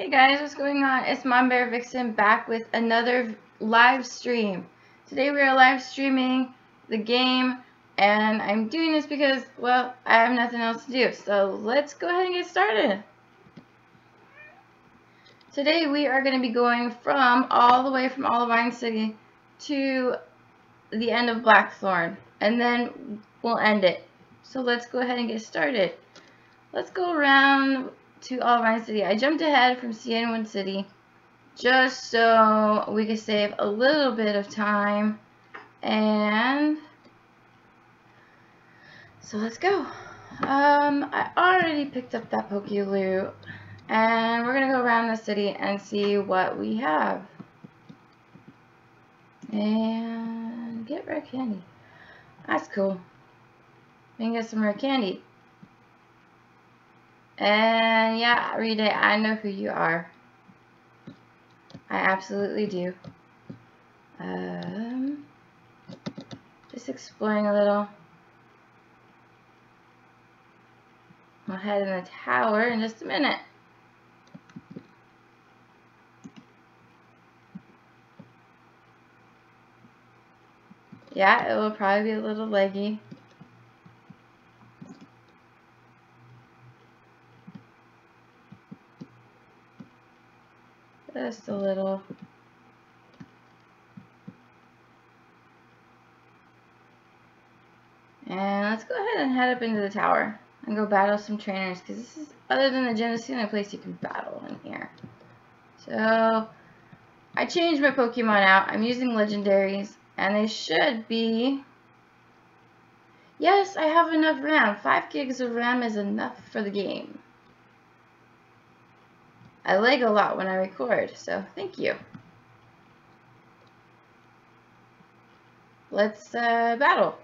Hey guys, what's going on? It's MamaBearVixen back with another live stream. Today we are live streaming the game, and I'm doing this because, well, I have nothing else to do. So let's go ahead and get started. Today we are going to be going all the way from Olivine City to the end of Blackthorn, and then we'll end it. So let's go ahead and get started. Let's go around to Olivine City. I jumped ahead from Cianwood City just so we could save a little bit of time, and so let's go. I already picked up that Poke-Loot, and we're gonna go around the city and see what we have. And get rare candy. That's cool. We can get some rare candy. And yeah, Rede, I know who you are. I absolutely do. Just exploring a little. I'll head in the tower in just a minute. Yeah, it will probably be a little leggy. Just a little. And let's go ahead and head up into the tower and go battle some trainers, because this is, other than the gym, this is the only place you can battle in here. So I changed my Pokemon out. I'm using legendaries, and they should be, yes, I have enough RAM. 5 gigs of RAM is enough for the game. I lag a lot when I record, so thank you. Let's battle.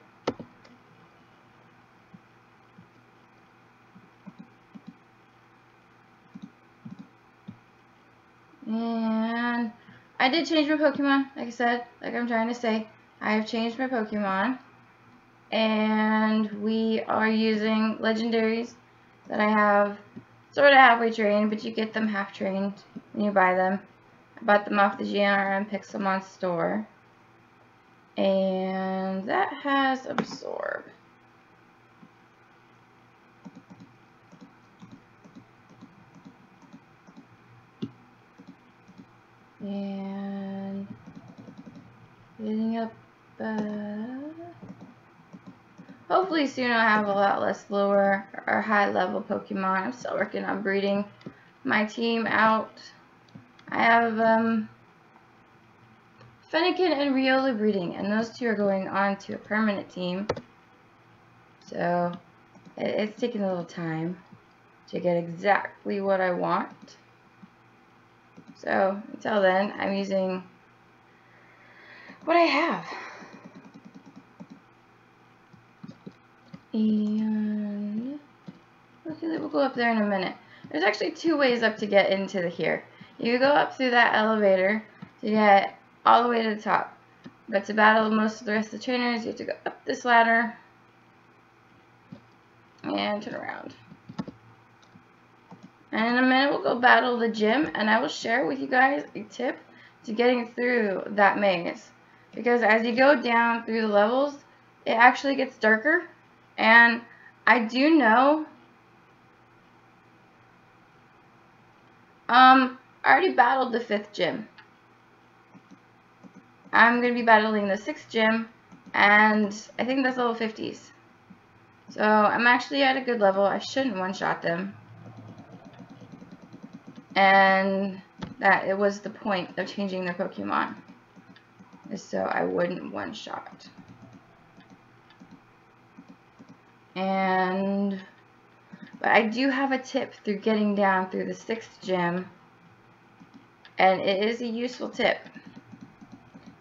And I did change my Pokemon, like I said, like I'm trying to say. I have changed my Pokemon, and we are using legendaries that I have sort of halfway trained, but you get them half trained when you buy them. I bought them off the GNRM Pixelmon store, and that has Absorb. And getting up, hopefully soon I'll have a lot less lower or high level Pokemon. I'm still working on breeding my team out. I have Fennekin and Riolu breeding, and those two are going on to a permanent team. So it's taking a little time to get exactly what I want. So until then, I'm using what I have. And okay, we'll go up there in a minute. There's actually 2 ways up to get into here. You go up through that elevator to get all the way to the top. But to battle most of the rest of the trainers, you have to go up this ladder and turn around. And in a minute, we'll go battle the gym, and I will share with you guys a tip to getting through that maze. Because as you go down through the levels, it actually gets darker. And I do know, I already battled the 5th gym. I'm going to be battling the 6th gym, and I think that's level 50s. So I'm actually at a good level. I shouldn't one-shot them. And that it was the point of changing their Pokemon, is so I wouldn't one-shot. But I do have a tip through getting down through the 6th gym, and it is a useful tip,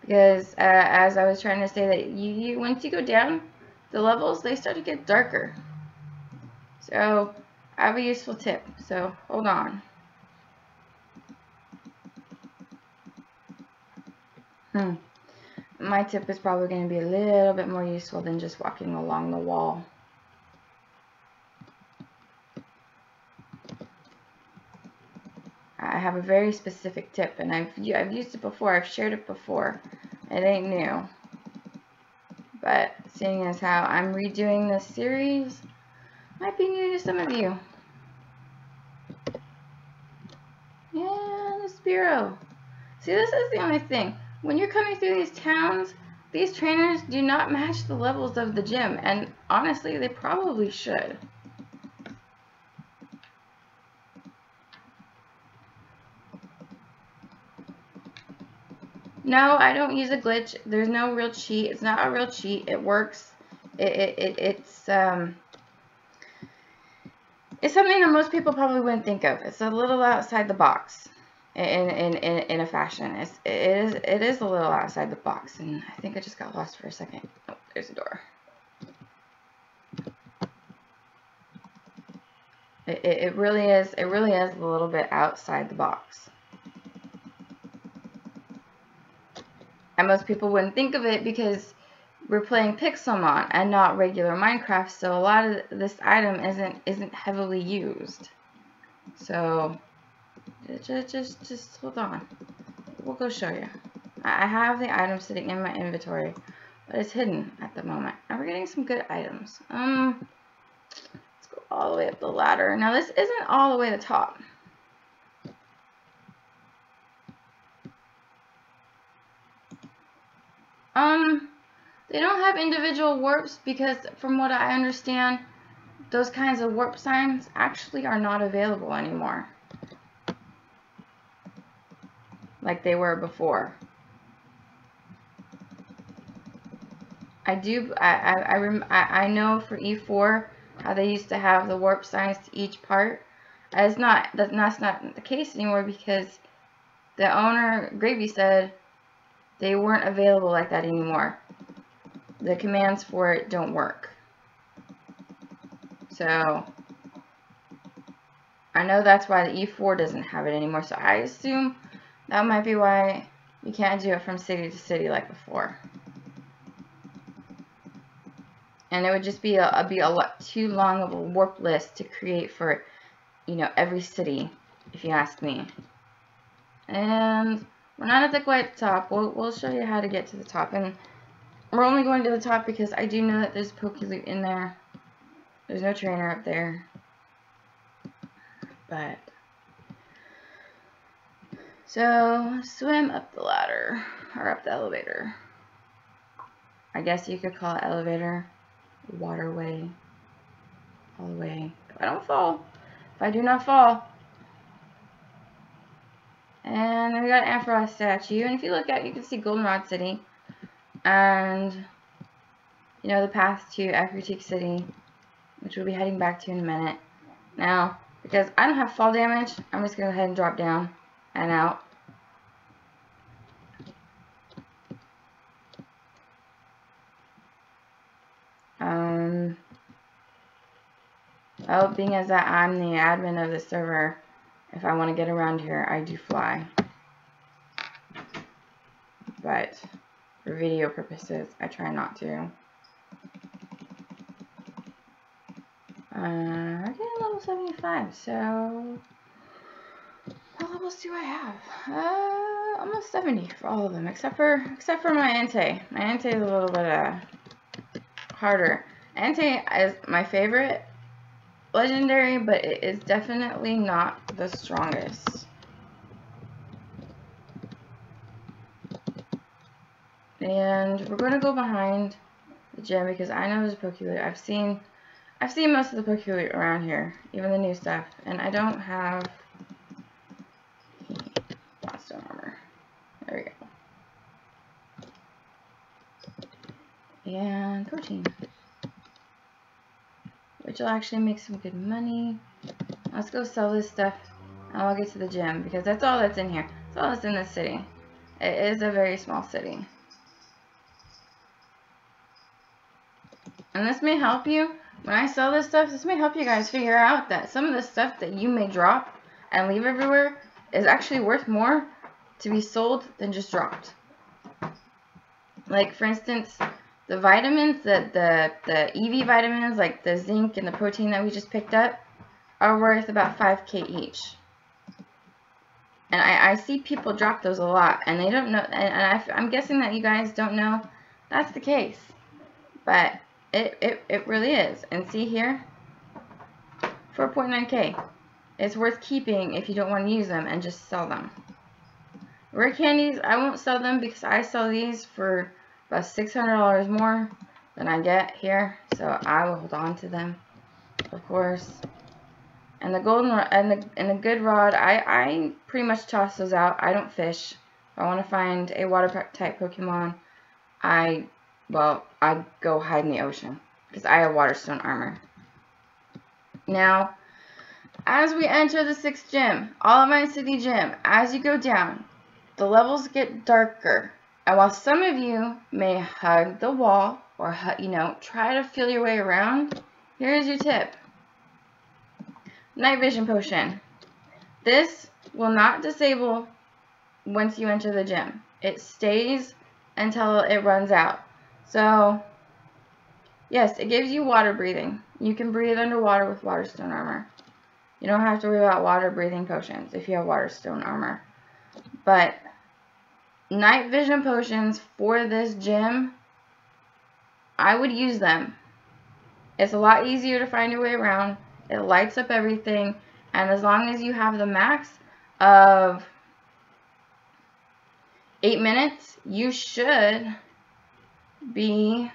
because as I was trying to say, that once you go down the levels, they start to get darker. So I have a useful tip, so hold on. My tip is probably going to be a little bit more useful than just walking along the wall. I have a very specific tip, and I've used it before. I've shared it before. It ain't new. But seeing as how I'm redoing this series, might be new to some of you. Yeah, the Spiro. See, this is the only thing. When you're coming through these towns, these trainers do not match the levels of the gym, and honestly, they probably should. No, I don't use a glitch. There's no real cheat. It's not a real cheat. It works. It's something that most people probably wouldn't think of. It's a little outside the box. In a fashion. It is a little outside the box, and I think I just got lost for a second. Oh, there's a door. It really is a little bit outside the box. And most people wouldn't think of it because we're playing Pixelmon and not regular Minecraft, so a lot of this item isn't heavily used. So just hold on. We'll go show you. I have the item sitting in my inventory, but it's hidden at the moment. And we're getting some good items. Let's go all the way up the ladder. Now this isn't all the way to the top. They don't have individual warps because from what I understand, those kinds of warp signs actually are not available anymore. Like they were before. I know for E4 how they used to have the warp signs to each part. That's not the case anymore because the owner, Gravy, said they weren't available like that anymore. The commands for it don't work. So I know that's why the E4 doesn't have it anymore. So I assume that might be why you can't do it from city to city like before. And it would just be a lot too long of a warp list to create for, you know, every city, if you ask me. And we're not at the quite top. We'll show you how to get to the top. And we're only going to the top because I do know that there's Pokeloot in there. There's no trainer up there. But so swim up the ladder or up the elevator. I guess you could call it elevator, waterway, all the way. If I don't fall, if I do not fall. And then we got an Ampharos statue, and if you look at it, you can see Goldenrod City, and you know the path to Akritique City, which we'll be heading back to in a minute. Now, because I don't have fall damage, I'm just gonna go ahead and drop down and out. Well, being as that I'm the admin of the server, if I want to get around here, I do fly. But for video purposes, I try not to. I'm getting level 75, so what levels do I have? Almost 70 for all of them, except for my Entei. My Entei is a little bit harder. Entei is my favorite legendary, but it is definitely not the strongest. And we're going to go behind the gym because I know there's a Pokeloot. I've seen most of the Pokeloot around here, even the new stuff, and I don't have Blaststone armor. There we go. And protein, which will actually make some good money. Let's go sell this stuff, and I'll get to the gym because that's all that's in here. That's all that's in this city. It is a very small city. And this may help you. When I sell this stuff, this may help you guys figure out that some of the stuff that you may drop and leave everywhere is actually worth more to be sold than just dropped. Like, for instance, the vitamins, the EV vitamins, like the zinc and the protein that we just picked up, are worth about 5K each. And I see people drop those a lot, and they don't know, and I'm guessing that you guys don't know that's the case. But it really is. And see here, 4.9K. It's worth keeping if you don't want to use them and just sell them. Rare candies, I won't sell them because I sell these for about $600 more than I get here. So I will hold on to them, of course. And the golden and the good rod, I pretty much toss those out. I don't fish. If I want to find a water type Pokemon, I go hide in the ocean because I have Waterstone armor. Now, as we enter the 6th gym, Olivine City Gym, as you go down, the levels get darker. And while some of you may hug the wall or try to feel your way around, here's your tip. Night Vision Potion. This will not disable once you enter the gym. It stays until it runs out. So, yes, it gives you water breathing. You can breathe underwater with Waterstone armor. You don't have to worry about water breathing potions if you have Waterstone armor. But Night Vision Potions for this gym, I would use them. It's a lot easier to find your way around. It lights up everything, and as long as you have the max of 8 minutes, you should be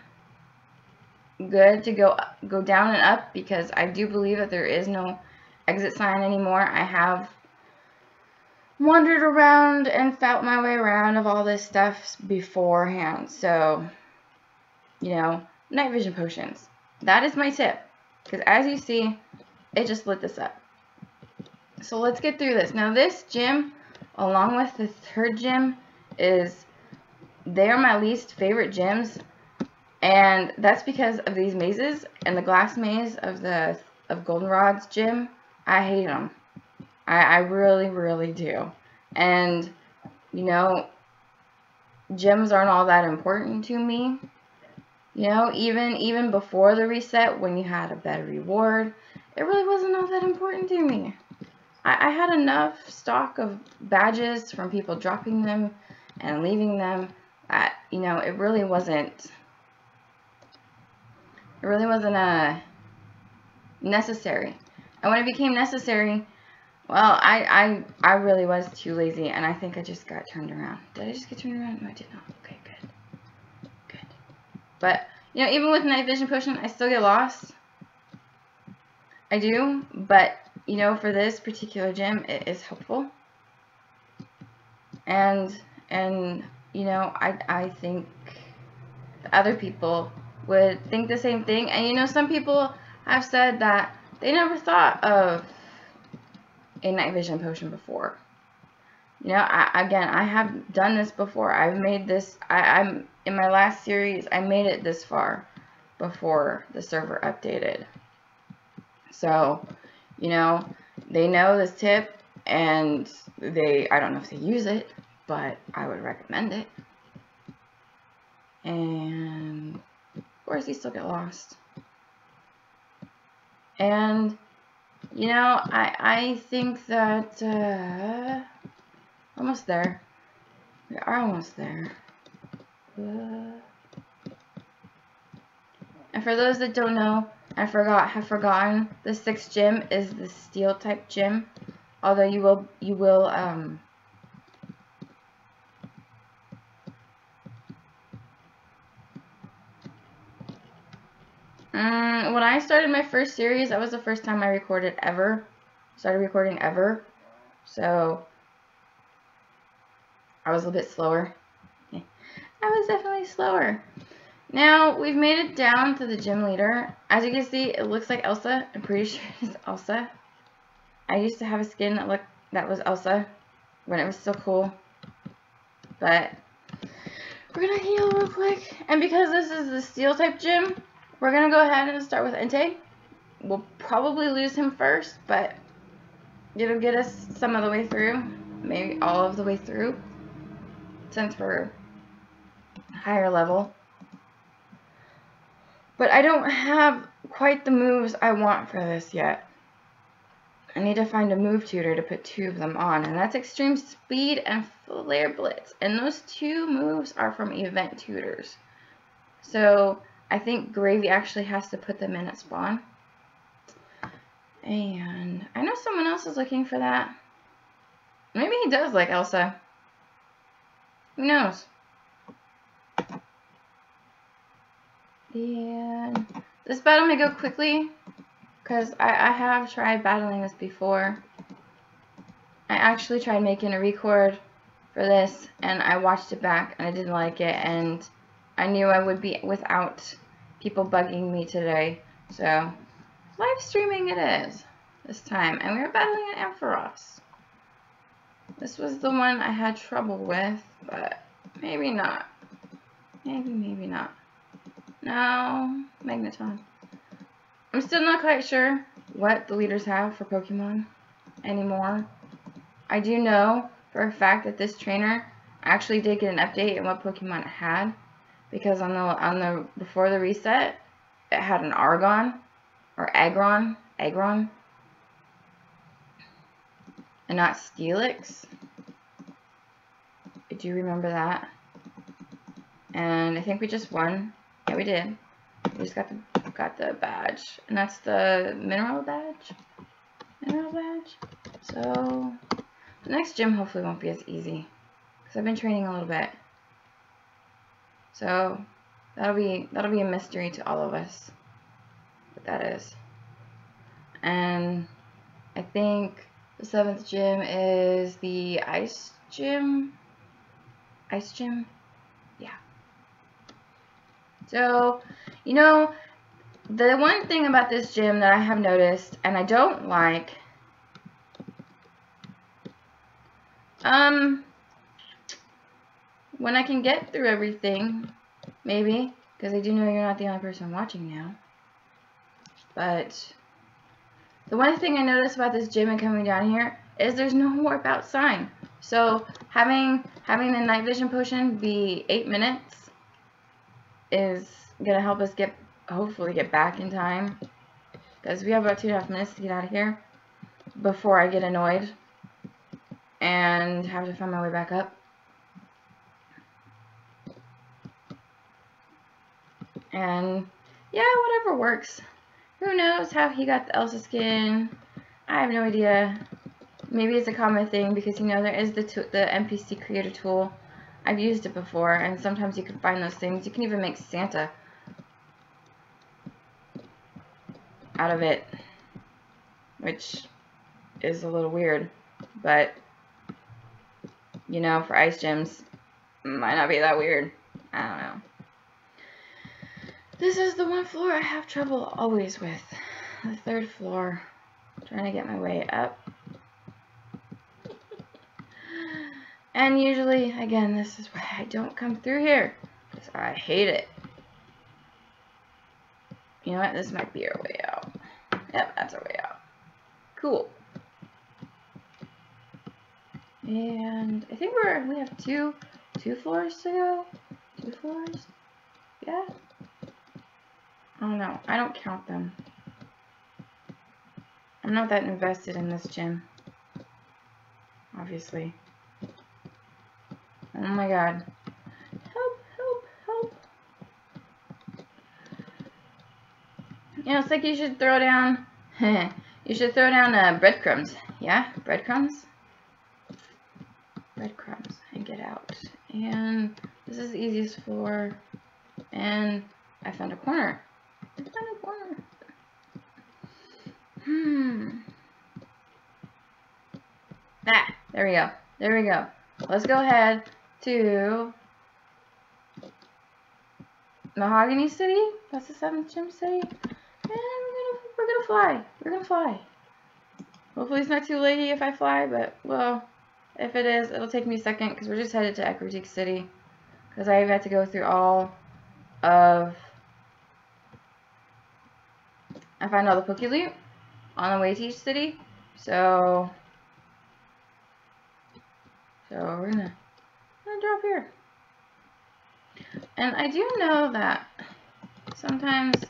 good to go down and up, because I do believe that there is no exit sign anymore. I have wandered around and felt my way around of all this stuff beforehand. So, Night Vision Potions. That is my tip, because as you see, it just lit this up. So let's get through this. Now this gym, along with the 3rd gym, they're my least favorite gyms, and that's because of these mazes. And the glass maze of Goldenrod's gym, I hate them. I really, really do. And gyms aren't all that important to me. Even before the reset, when you had a better reward, it really wasn't all that important to me. I had enough stock of badges from people dropping them and leaving them that, it really wasn't necessary. And when it became necessary, well, I really was too lazy, and I think I just got turned around. Did I just get turned around? No, I did not. Okay, good. But, even with Night Vision Potion, I still get lost. I do, but, for this particular gym, it is helpful. And I think other people would think the same thing. And, some people have said that they never thought of a Night Vision Potion before. I have done this before. I've made this, I'm in my last series, I made it this far before the server updated. So, they know this tip, and I don't know if they use it, but I would recommend it. And, of course, you still get lost. And, I think that, almost there. We are almost there. And for those that don't know, have forgotten, the 6th gym is the steel type gym. Although you will when I started my first series, that was the first time I started recording ever. So I was a little bit slower. I was definitely slower. Now, we've made it down to the gym leader. As you can see, it looks like Elsa. I'm pretty sure it's Elsa. I used to have a skin that was Elsa when it was still cool. But we're going to heal real quick. And because this is the steel type gym, we're going to go ahead and start with Entei. We'll probably lose him first, but it'll get us some of the way through. Maybe all of the way through, since we're higher level. But I don't have quite the moves I want for this yet. And need to find a move tutor to put 2 of them on, and that's Extreme Speed and Flare Blitz. And those 2 moves are from event tutors. So I think Gravy actually has to put them in at spawn. And I know someone else is looking for that. Maybe he does like Elsa. Who knows? And this battle may go quickly, because I have tried battling this before. I actually tried making a record for this, and I watched it back, and I didn't like it, and I knew I would be without people bugging me today. So, live streaming it is this time, and we were battling an Ampharos. This was the one I had trouble with, but maybe not. Maybe not. No, Magneton. I'm still not quite sure what the leaders have for Pokemon anymore. I do know for a fact that this trainer actually did get an update on what Pokemon it had, because on the before the reset, it had an Argon or Aggron, and not Steelix. I do remember that, and I think we just won. Yeah, we did. We just got the badge, and that's the mineral badge. So the next gym hopefully won't be as easy, because I've been training a little bit. So that'll be a mystery to all of us what that is. And I think the 7th gym is the ice gym. Yeah. So, you know, the one thing about this gym that I have noticed, and I don't like, when I can get through everything, maybe, because I do know you're not the only person watching now, but the one thing I noticed about this gym and coming down here is there's no warp out sign. So having the night vision potion be 8 minutes is gonna help us hopefully get back in time, because we have about 2.5 minutes to get out of here before I get annoyed and have to find my way back up. And yeah, whatever works. Who knows how he got the Elsa skin? I have no idea. Maybe it's a common thing, because you know there is the NPC creator tool. I've used it before, and sometimes you can find those things. You can even make Santa out of it, which is a little weird, but you know, for ice gyms, might not be that weird. I don't know. This is the one floor I have trouble always with. The 3rd floor. Trying to get my way up. And usually, again, this is why I don't come through here, because I hate it. You know what? This might be our way out. Yep, that's our way out. Cool. And I think we have two floors to go. 2 floors? Yeah? I don't know. I don't count them. I'm not that invested in this gym. Obviously. Oh my god. Help, help, help. You know, it's like you should throw down you should throw down breadcrumbs. Yeah? Breadcrumbs? Breadcrumbs and get out. And this is the easiest floor. And I found a corner. Ah, there we go. There we go. Let's go ahead to Mahogany City. That's the 7th gym city. And we're gonna fly. We're gonna fly. Hopefully it's not too laggy if I fly, but well, if it is, it'll take me a second, because we're just headed to Ecruteak City, because I've had to go through all of. I found all the Pokeloot on the way to each city, so we're gonna drop here. And I do know that sometimes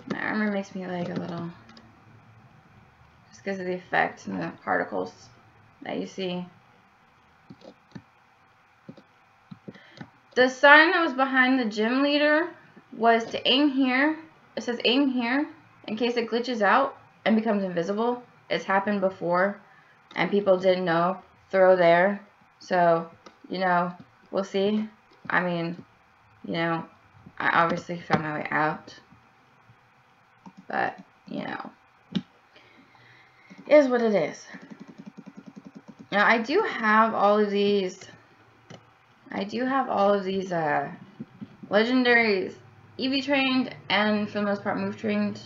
my armor makes me lag a little, just because of the effect and the particles that you see. The sign that was behind the gym leader was to aim here. It says aim here in case it glitches out and becomes invisible. It's happened before and people didn't know. Throw there. So, you know, we'll see. I mean, you know, I obviously found my way out. But, you know, it is what it is. Now, I do have all of these legendaries, EV trained, and for the most part move trained,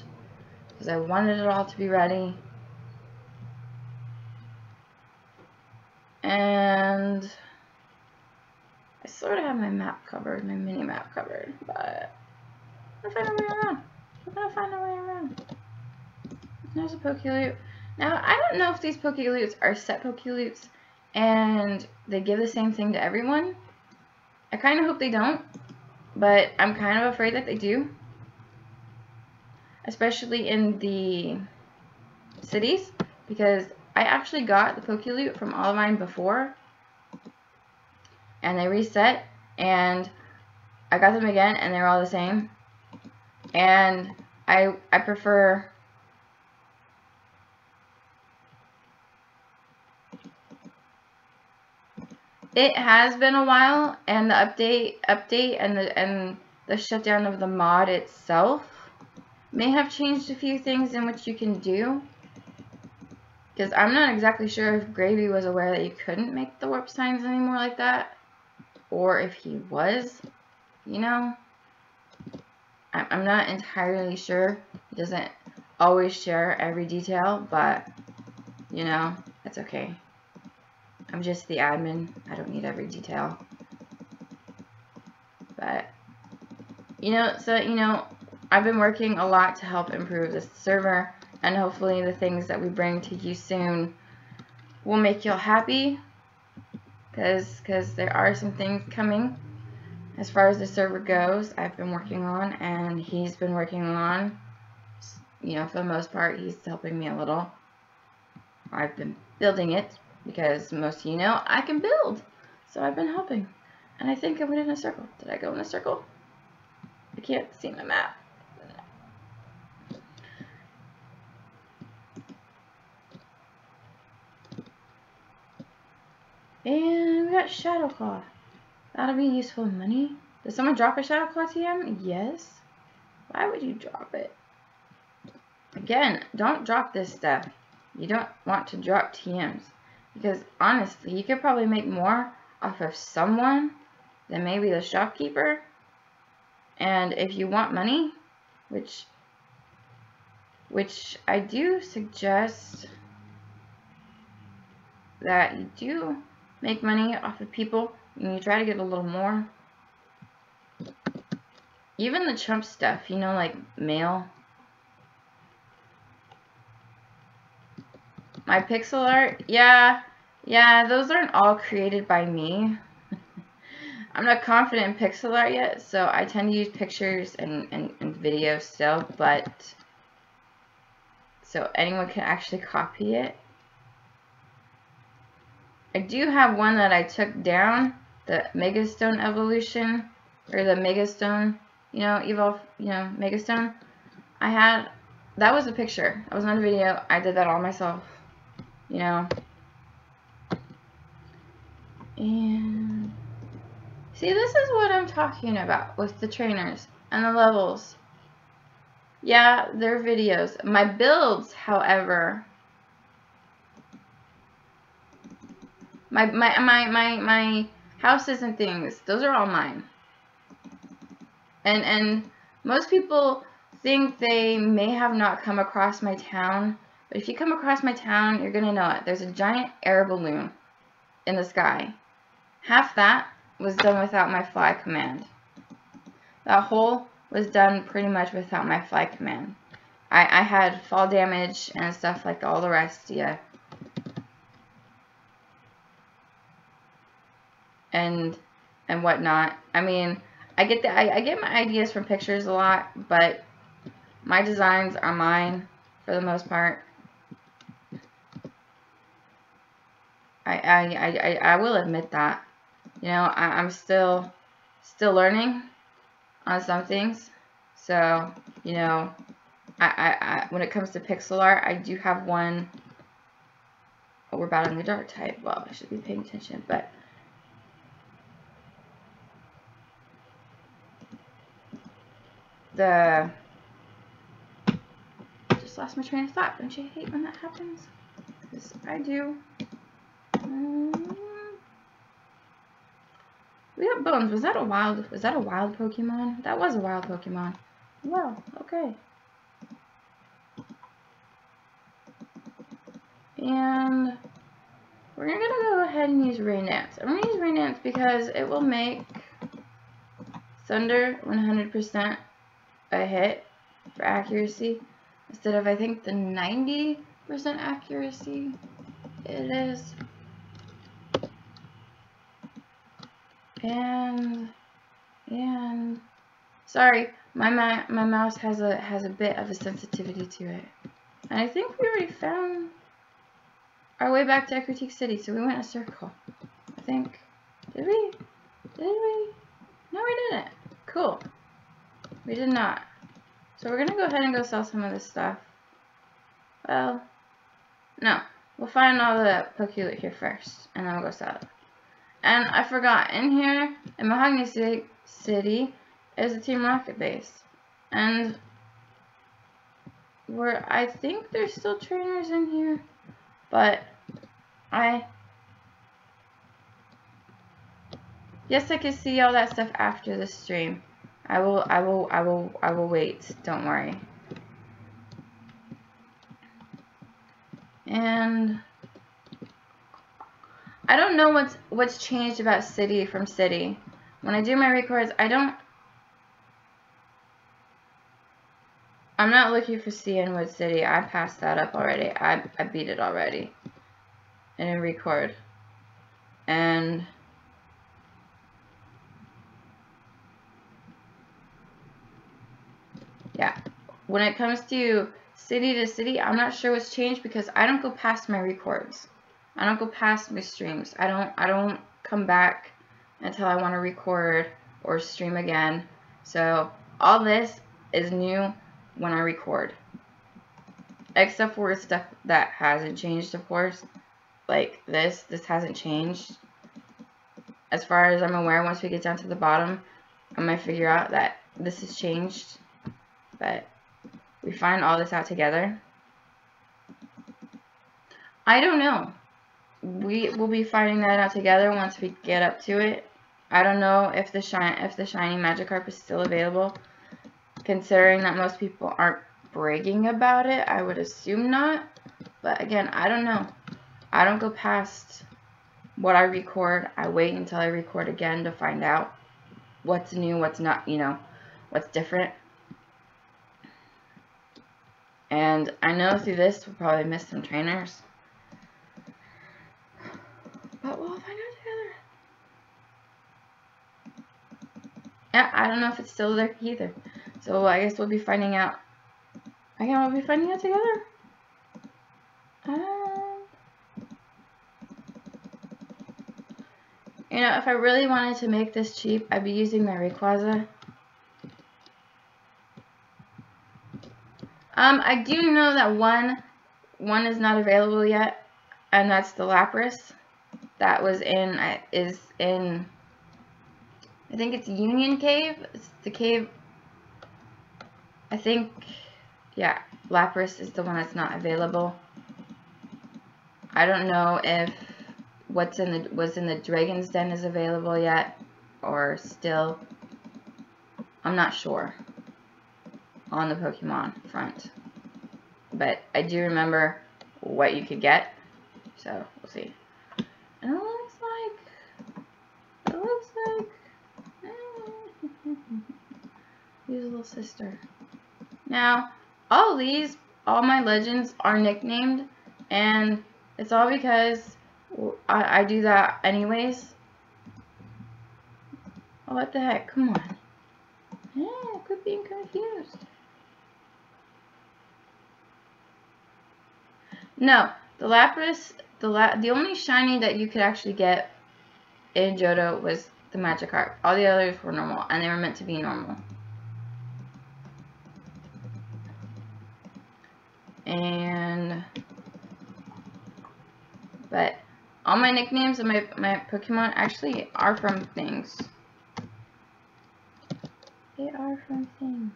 because I wanted it all to be ready. And I sort of have my map covered, my mini map covered, but I'm gonna find a way around. We're gonna find a way around. There's a Pokeloot. Now, I don't know if these Pokeloots are set Pokeloots and they give the same thing to everyone. I kind of hope they don't, but I'm kind of afraid that they do. Especially in the cities, because I actually got the Pokeloot from all of mine before, and they reset, and I got them again, and they're all the same. And I prefer it has been a while, and the update and the shutdown of the mod itself may have changed a few things in which you can do. Because I'm not exactly sure if Gravy was aware that you couldn't make the warp signs anymore like that, or if he was, you know. I'm not entirely sure. He doesn't always share every detail, but, you know, that's okay. I'm just the admin. I don't need every detail. But, you know, so, you know, I've been working a lot to help improve this server, and hopefully the things that we bring to you soon will make y'all happy, because there are some things coming as far as the server goes. I've been working on, and he's been working on. You know, for the most part, he's helping me a little. I've been building it, because most of you know I can build, so I've been helping. And I think I went in a circle. Did I go in a circle? I can't see my map. And we got Shadow Claw. That'll be useful money. Did someone drop a Shadow Claw TM? Yes. Why would you drop it? Again, don't drop this stuff. You don't want to drop TMs. Because honestly, you could probably make more off of someone than maybe the shopkeeper. And if you want money, which I do suggest that you do make money off of people, and you try to get a little more. Even the chump stuff, you know, like mail. My pixel art, yeah, those aren't all created by me. I'm not confident in pixel art yet, so I tend to use pictures and videos still, but so anyone can actually copy it. I do have one that I took down, the Megastone Evolution, or the Megastone, you know, Evolve, you know, Megastone. That was a picture. That was not a video. I did that all myself, you know. And see, this is what I'm talking about with the trainers and the levels. Yeah, they're videos. My builds, however, my houses and things, those are all mine. And most people think they may have not come across my town, but if you come across my town, you're gonna know it. There's a giant air balloon in the sky. Half that was done without my fly command. That whole was done pretty much without my fly command. I had fall damage and stuff like all the rest, yeah. And whatnot. I mean, I get my ideas from pictures a lot, but my designs are mine for the most part. I will admit that. You know, I'm still learning on some things. So, you know, when it comes to pixel art, I do have one. Oh, we're battling the dark type. Well, I should be paying attention, but just lost my train of thought. Don't you hate when that happens? Because I do. We got Bones. Was that a wild Pokemon? That was a wild Pokemon. Well, okay. And we're gonna go ahead and use Rain Dance. I'm gonna use Rain Dance because it will make Thunder 100% a hit for accuracy instead of, I think, the 90% accuracy it is. And sorry, my mouse has a bit of a sensitivity to it. And I think we already found our way back to Critique City, so we went a circle. I think. Did we? No, we didn't. Cool. We did not. So we're gonna go ahead and go sell some of this stuff. Well, no. We'll find all the Pokeloot here first, and then we'll go sell it. And I forgot, in here, in Mahogany City, is a Team Rocket base. And I think there's still trainers in here, but yes, I can see all that stuff after the stream. I will wait, don't worry. And I don't know what's changed about City from City. When I do my records, I'm not looking for Cianwood City. I passed that up already. I beat it already in a record. And yeah, when it comes to city to city, I'm not sure what's changed because I don't go past my records. I don't go past my streams. I don't come back until I want to record or stream again. So all this is new when I record. Except for stuff that hasn't changed, of course. Like this hasn't changed. As far as I'm aware, once we get down to the bottom, I might figure out that this has changed. But we find all this out together. I don't know. We will be finding that out together once we get up to it. I don't know if the shiny Magikarp is still available. Considering that most people aren't bragging about it, I would assume not. But again, I don't know. I don't go past what I record. I wait until I record again to find out what's new, what's not, you know, what's different. And I know through this we'll probably miss some trainers. But we'll find out together. Yeah, I don't know if it's still there either. So I guess we'll be finding out. Again, we'll be finding out together. You know, if I really wanted to make this cheap, I'd be using my Rayquaza. I do know that one is not available yet, and that's the Lapras. That was is in, I think it's Union Cave. It's the cave. I think, yeah, Lapras is the one that's not available. I don't know if what's in the Dragon's Den is available yet, or still. I'm not sure on the Pokemon front, but I do remember what you could get. So we'll see. And it looks like here's a little sister. Now, all my legends are nicknamed, and it's all because I do that anyways. Oh, what the heck? Come on. Yeah, quit being confused. No, the Lapras the only shiny that you could actually get in Johto was the Magikarp. All the others were normal, and they were meant to be normal. But all my nicknames and my Pokemon actually are from things. They are from things.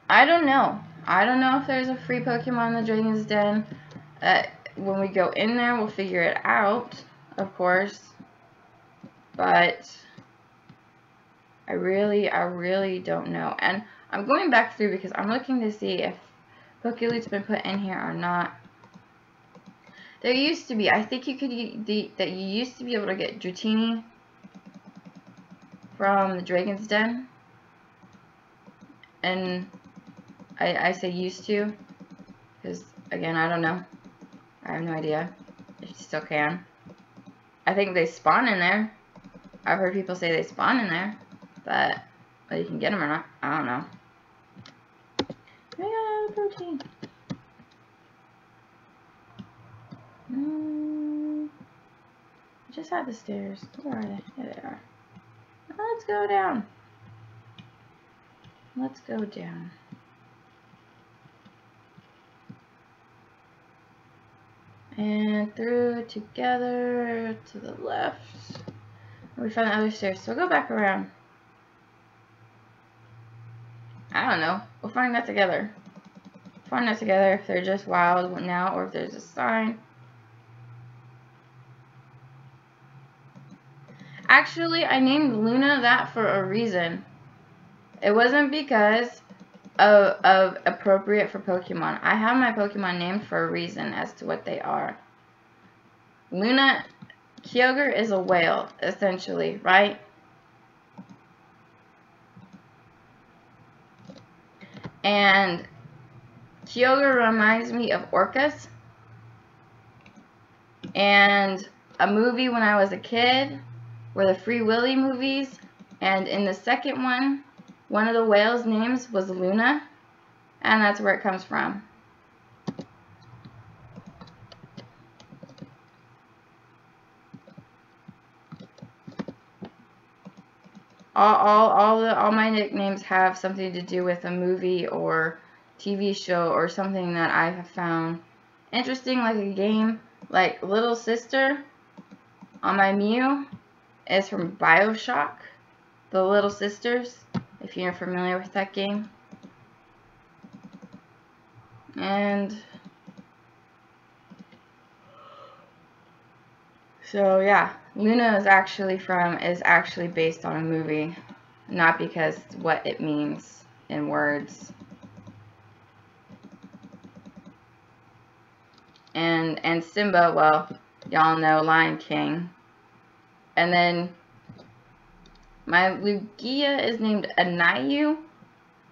I don't know. I don't know if there's a free Pokemon in the Dragon's Den. When we go in there, we'll figure it out, of course. But I really don't know. And I'm going back through because I'm looking to see if Pokeloot's been put in here or not. There used to be. I think you could that you used to be able to get Dratini from the Dragon's Den. And I say used to because, again, I don't know. I have no idea if you still can. I think they spawn in there. I've heard people say they spawn in there, but whether you can get them or not, I don't know. I got all the protein. I just had the stairs. Where are they? There they are. Let's go down. Let's go down. And through together to the left. We found the other stairs, so we'll go back around. I don't know. We'll find that together. Find that together if they're just wild now or if there's a sign. Actually, I named Luna that for a reason. It wasn't because of appropriate for Pokemon. I have my Pokemon named for a reason as to what they are. Luna, Kyogre is a whale, essentially, right? And Kyogre reminds me of orcas. And a movie when I was a kid were the Free Willy movies. And in the second one of the whales' names was Luna. And that's where it comes from. All my nicknames have something to do with a movie or TV show or something that I have found interesting, like a game. Like Little Sister on my Mew is from BioShock, The Little Sisters, if you're familiar with that game. And so yeah, Luna is actually based on a movie, not because what it means in words. And Simba, well, y'all know Lion King. And then my Lugia is named Anayu,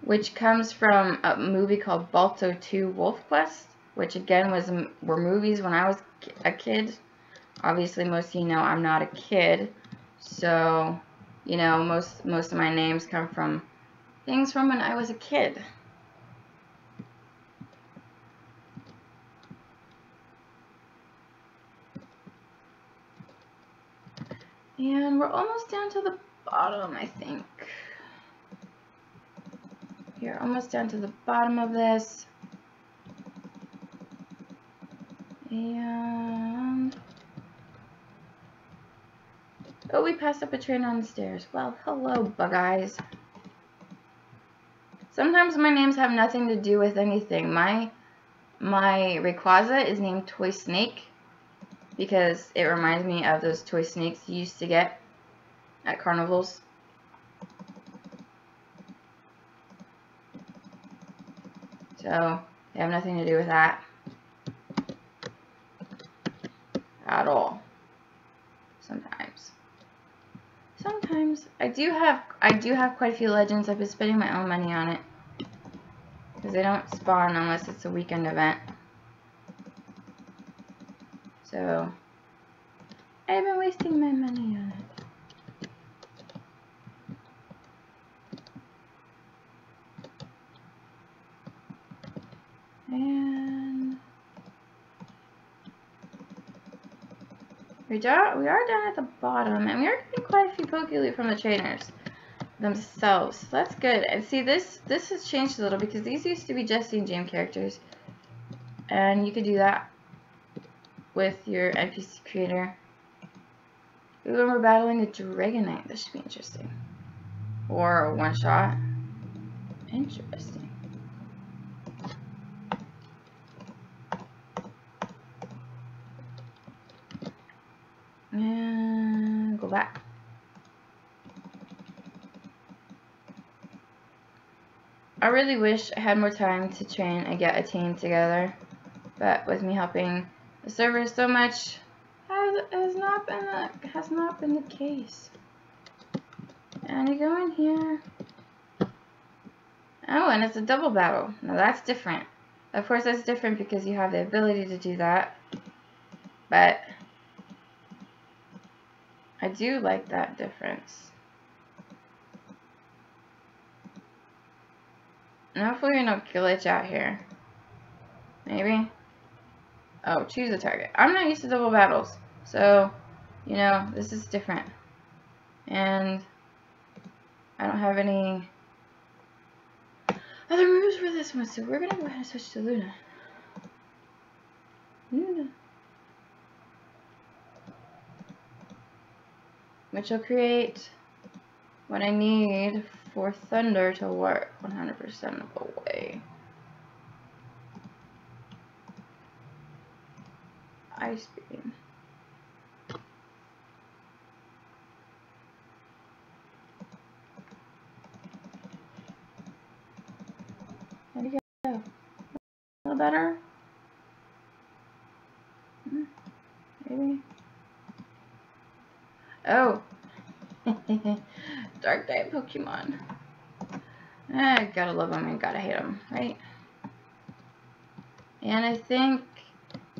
which comes from a movie called Balto 2 Wolf Quest, which again were movies when I was a kid. Obviously, most of you know I'm not a kid, so you know most of my names come from things from when I was a kid. And we're almost down to the bottom, I think. You're almost down to the bottom of this. And oh, we passed up a train on the stairs. Well, hello, bug eyes. Sometimes my names have nothing to do with anything. My Rayquaza is named Toy Snake because it reminds me of those toy snakes you used to get at carnivals. So they have nothing to do with that at all. Sometimes I do have quite a few legends. I've been spending my own money on it because they don't spawn unless it's a weekend event. So I've been wasting my money on it. And We are down at the bottom, and we are getting quite a few Pokeloot from the trainers themselves. So that's good. And see, this has changed a little because these used to be Jesse and James characters, and you could do that with your NPC creator. Ooh, and we're battling a Dragonite. This should be interesting. Or a one-shot. Interesting. And go back. I really wish I had more time to train and get a team together, but with me helping the server so much, has not been the case. And you go in here. Oh, and it's a double battle. Now that's different. Of course, that's different because you have the ability to do that, but I do like that difference. And hopefully we don't glitch out here. Maybe. Oh, choose a target. I'm not used to double battles, so, you know, this is different. And I don't have any other moves for this one, so we're going to go ahead and switch to Luna. Which will create what I need for Thunder to work 100% of the way. Ice Beam. There you go. A little better? Maybe. Oh. Dark type Pokemon. I gotta love them and gotta hate them, right? And I think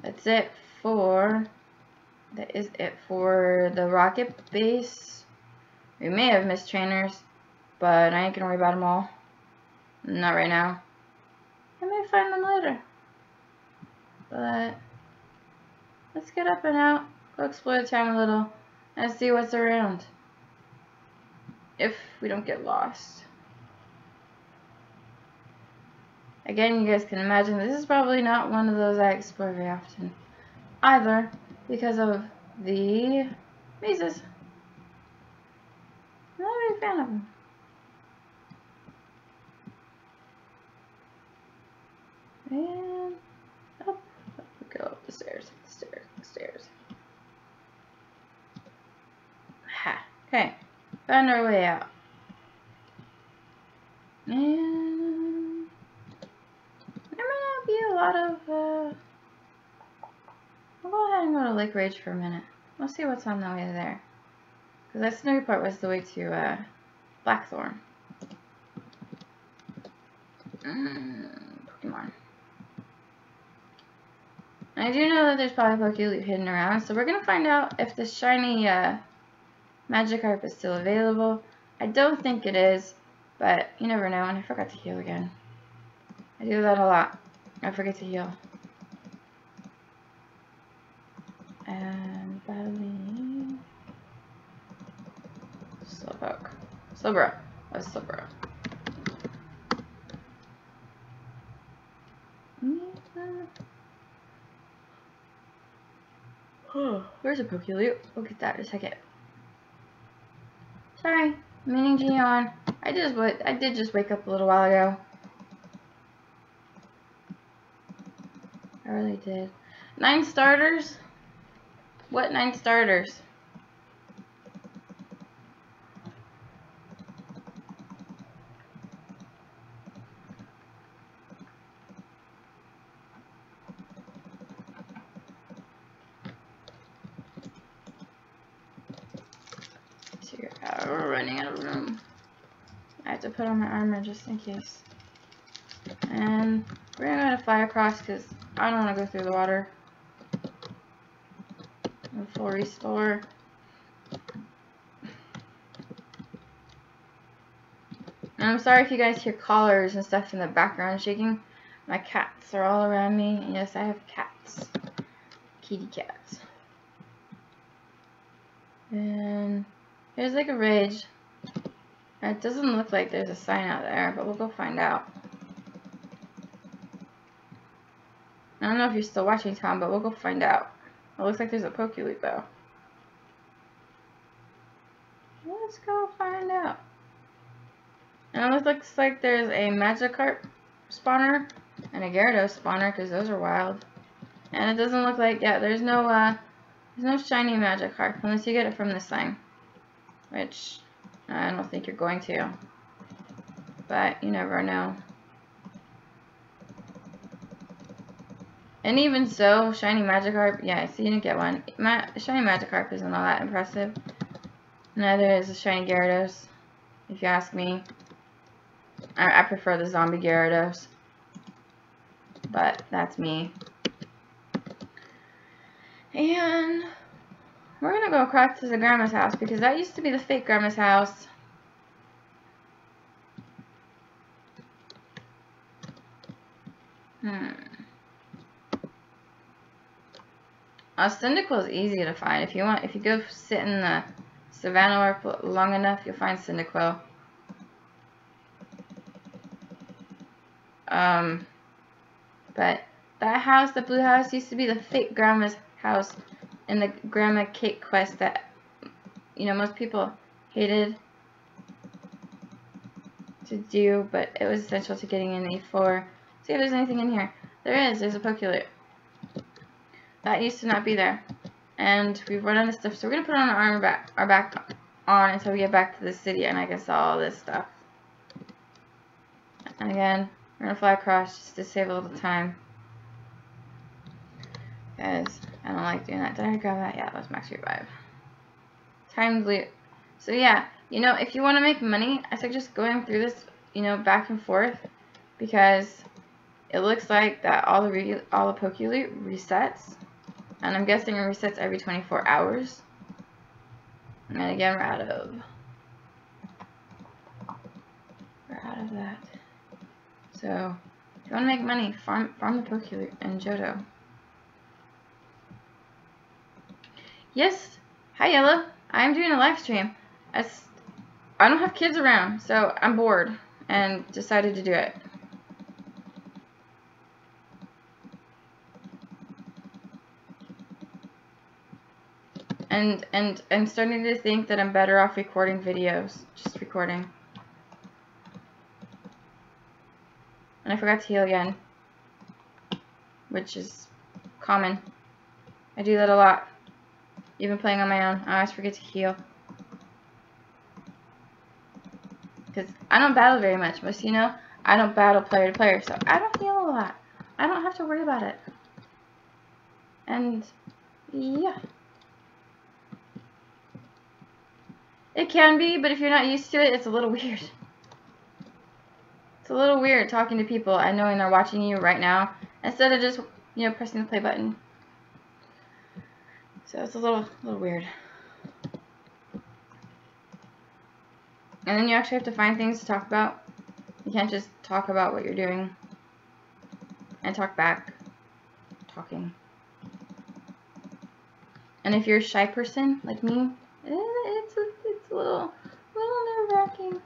that's it for... That is it for the rocket base. We may have missed trainers, but I ain't gonna worry about them all. Not right now. I may find them later. But let's get up and out, go explore the town a little, and see what's around. If we don't get lost. Again, you guys can imagine this is probably not one of those I explore very often either, because of the mazes. I'm not a big fan of them. And up we go, up the stairs, the stairs, the stairs. Ha. Okay, found our way out. And there may not be a lot of, I'll go ahead and go to Lake Ridge for a minute. We'll see what's on the way there. Because that snowy part was the way to Blackthorn. Pokemon. And I do know that there's probably Pokeloot hidden around, so we're going to find out if the shiny Magikarp is still available. I don't think it is, but you never know, and I forgot to heal again. I do that a lot. I forget to heal. And battling Slowpoke. Slowbro. That's Slowbro. Oh, where's a Pokeloot? We'll get that in a second. Sorry, meaning to yawn. I did just wake up a little while ago. I really did. 9 starters? What 9 starters? We're running out of room. I have to put on my armor just in case. And we're gonna fly across because I don't want to go through the water. Full restore. And I'm sorry if you guys hear collars and stuff in the background shaking. My cats are all around me. And yes, I have cats. Kitty cats. And here's like a ridge. It doesn't look like there's a sign out there, but we'll go find out. I don't know if you're still watching, Tom, but we'll go find out. It looks like there's a Pokeloop, though. Let's go find out. And it looks like there's a Magikarp spawner and a Gyarados spawner, because those are wild. And it doesn't look like, yeah, there's no shiny Magikarp, unless you get it from this thing. Which, I don't think you're going to. But, you never know. And even so, shiny Magikarp, yeah, so you didn't get one. Shiny Magikarp isn't all that impressive. Neither is a shiny Gyarados, if you ask me. I prefer the zombie Gyarados. But that's me. And we're gonna go across to the grandma's house, because that used to be the fake grandma's house. Cyndaquil is easy to find. If you go sit in the savannah long enough, you'll find Cyndaquil. But that house, the blue house, used to be the fake grandma's house in the grandma cake quest that, you know, most people hated to do, but it was essential to getting in E4. See if there's anything in here. There's a Pokeloop. That used to not be there. And we've run out of stuff, so we're going to put on our back on until we get back to the city and I can sell all this stuff. And again, we're going to fly across just to save a little time. Because I don't like doing that. Did I grab that? Yeah, that's max revive. Timed loot. So yeah, you know, if you want to make money, I suggest going through this, you know, back and forth. Because it looks like that all the Pokeloot resets. And I'm guessing it resets every 24 hours. And again, we're out of that. So, if you want to make money, farm the Pokeloot and Johto. Yes, hi Yellow. I'm doing a live stream. I don't have kids around, so I'm bored and decided to do it. And I'm starting to think that I'm better off recording videos. Just recording. And I forgot to heal again. Which is common. I do that a lot. Even playing on my own. I always forget to heal. Because I don't battle very much. Most of you know, I don't battle player to player. So I don't heal a lot. I don't have to worry about it. And yeah. It can be, but if you're not used to it, it's a little weird. It's a little weird talking to people and knowing they're watching you right now instead of just, you know, pressing the play button. So it's a little weird. And then you actually have to find things to talk about. You can't just talk about what you're doing and talk back. Talking. And if you're a shy person like me, it's a little nerve-wracking.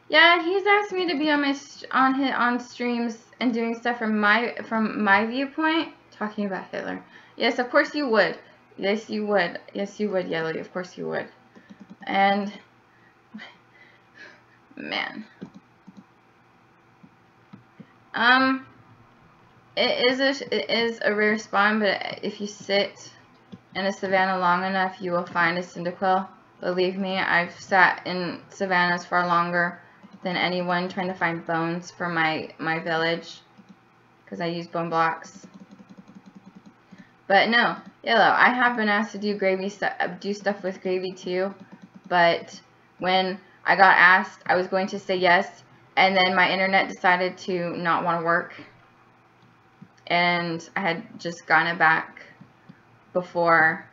Yeah, he's asked me to be on streams and doing stuff from my viewpoint, talking about Hitler. Yes, of course you would. Yes, you would. Yes, you would, Yellow. Of course you would. And man, it is a rare spawn, but if you sit in a savannah long enough, you will find a Cyndaquil. Believe me, I've sat in savannas far longer than anyone trying to find bones for my village, because I use bone blocks. But no, Yellow, I have been asked to do stuff with Gravy too, but when I got asked, I was going to say yes, and then my internet decided to not want to work, and I had just gotten it back before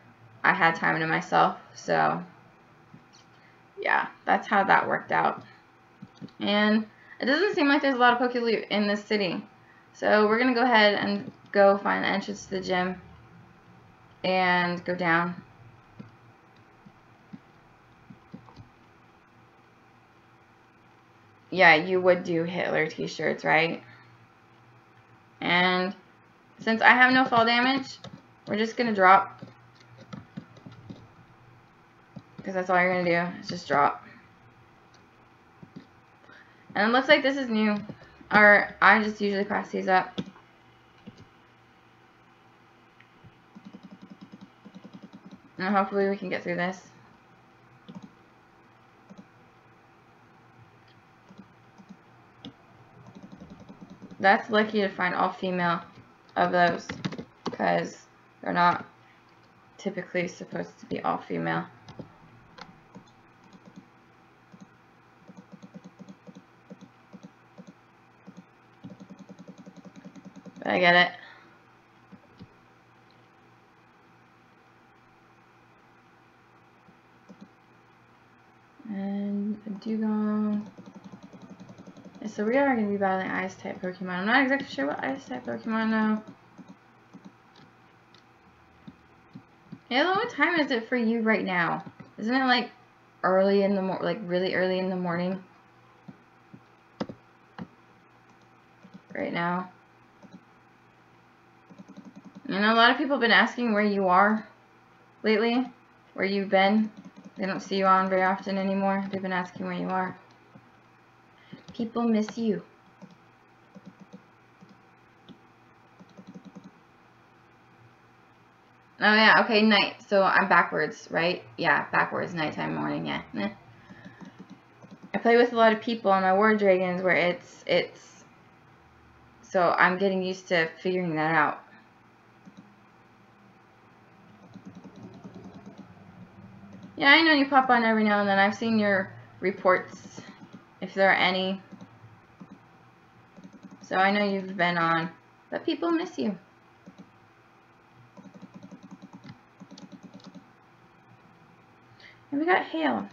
I had time to myself. So yeah, that's how that worked out. And it doesn't seem like there's a lot of Pokeloot in this city. So we're going to go ahead and go find the entrance to the gym and go down. Yeah, you would do Hitler t-shirts, right? And since I have no fall damage, we're just going to drop. Because that's all you're going to do, is just drop. And it looks like this is new. Or I just usually pass these up. And hopefully we can get through this. That's lucky to find all female of those, because they're not typically supposed to be all female. But I get it. And a dugong. So we are going to be battling Ice-type Pokemon. I'm not exactly sure what Ice-type Pokemon though. Halo, what time is it for you right now? Isn't it like early in the really early in the morning? Right now. You know, a lot of people have been asking where you are lately. Where you've been. They don't see you on very often anymore. They've been asking where you are. People miss you. Oh yeah, okay, night. So I'm backwards, right? Yeah, backwards, nighttime, morning, yeah. I play with a lot of people on my War Dragons where it's so I'm getting used to figuring that out. Yeah, I know you pop on every now and then. I've seen your reports, if there are any. So I know you've been on, but people miss you. And we got hail.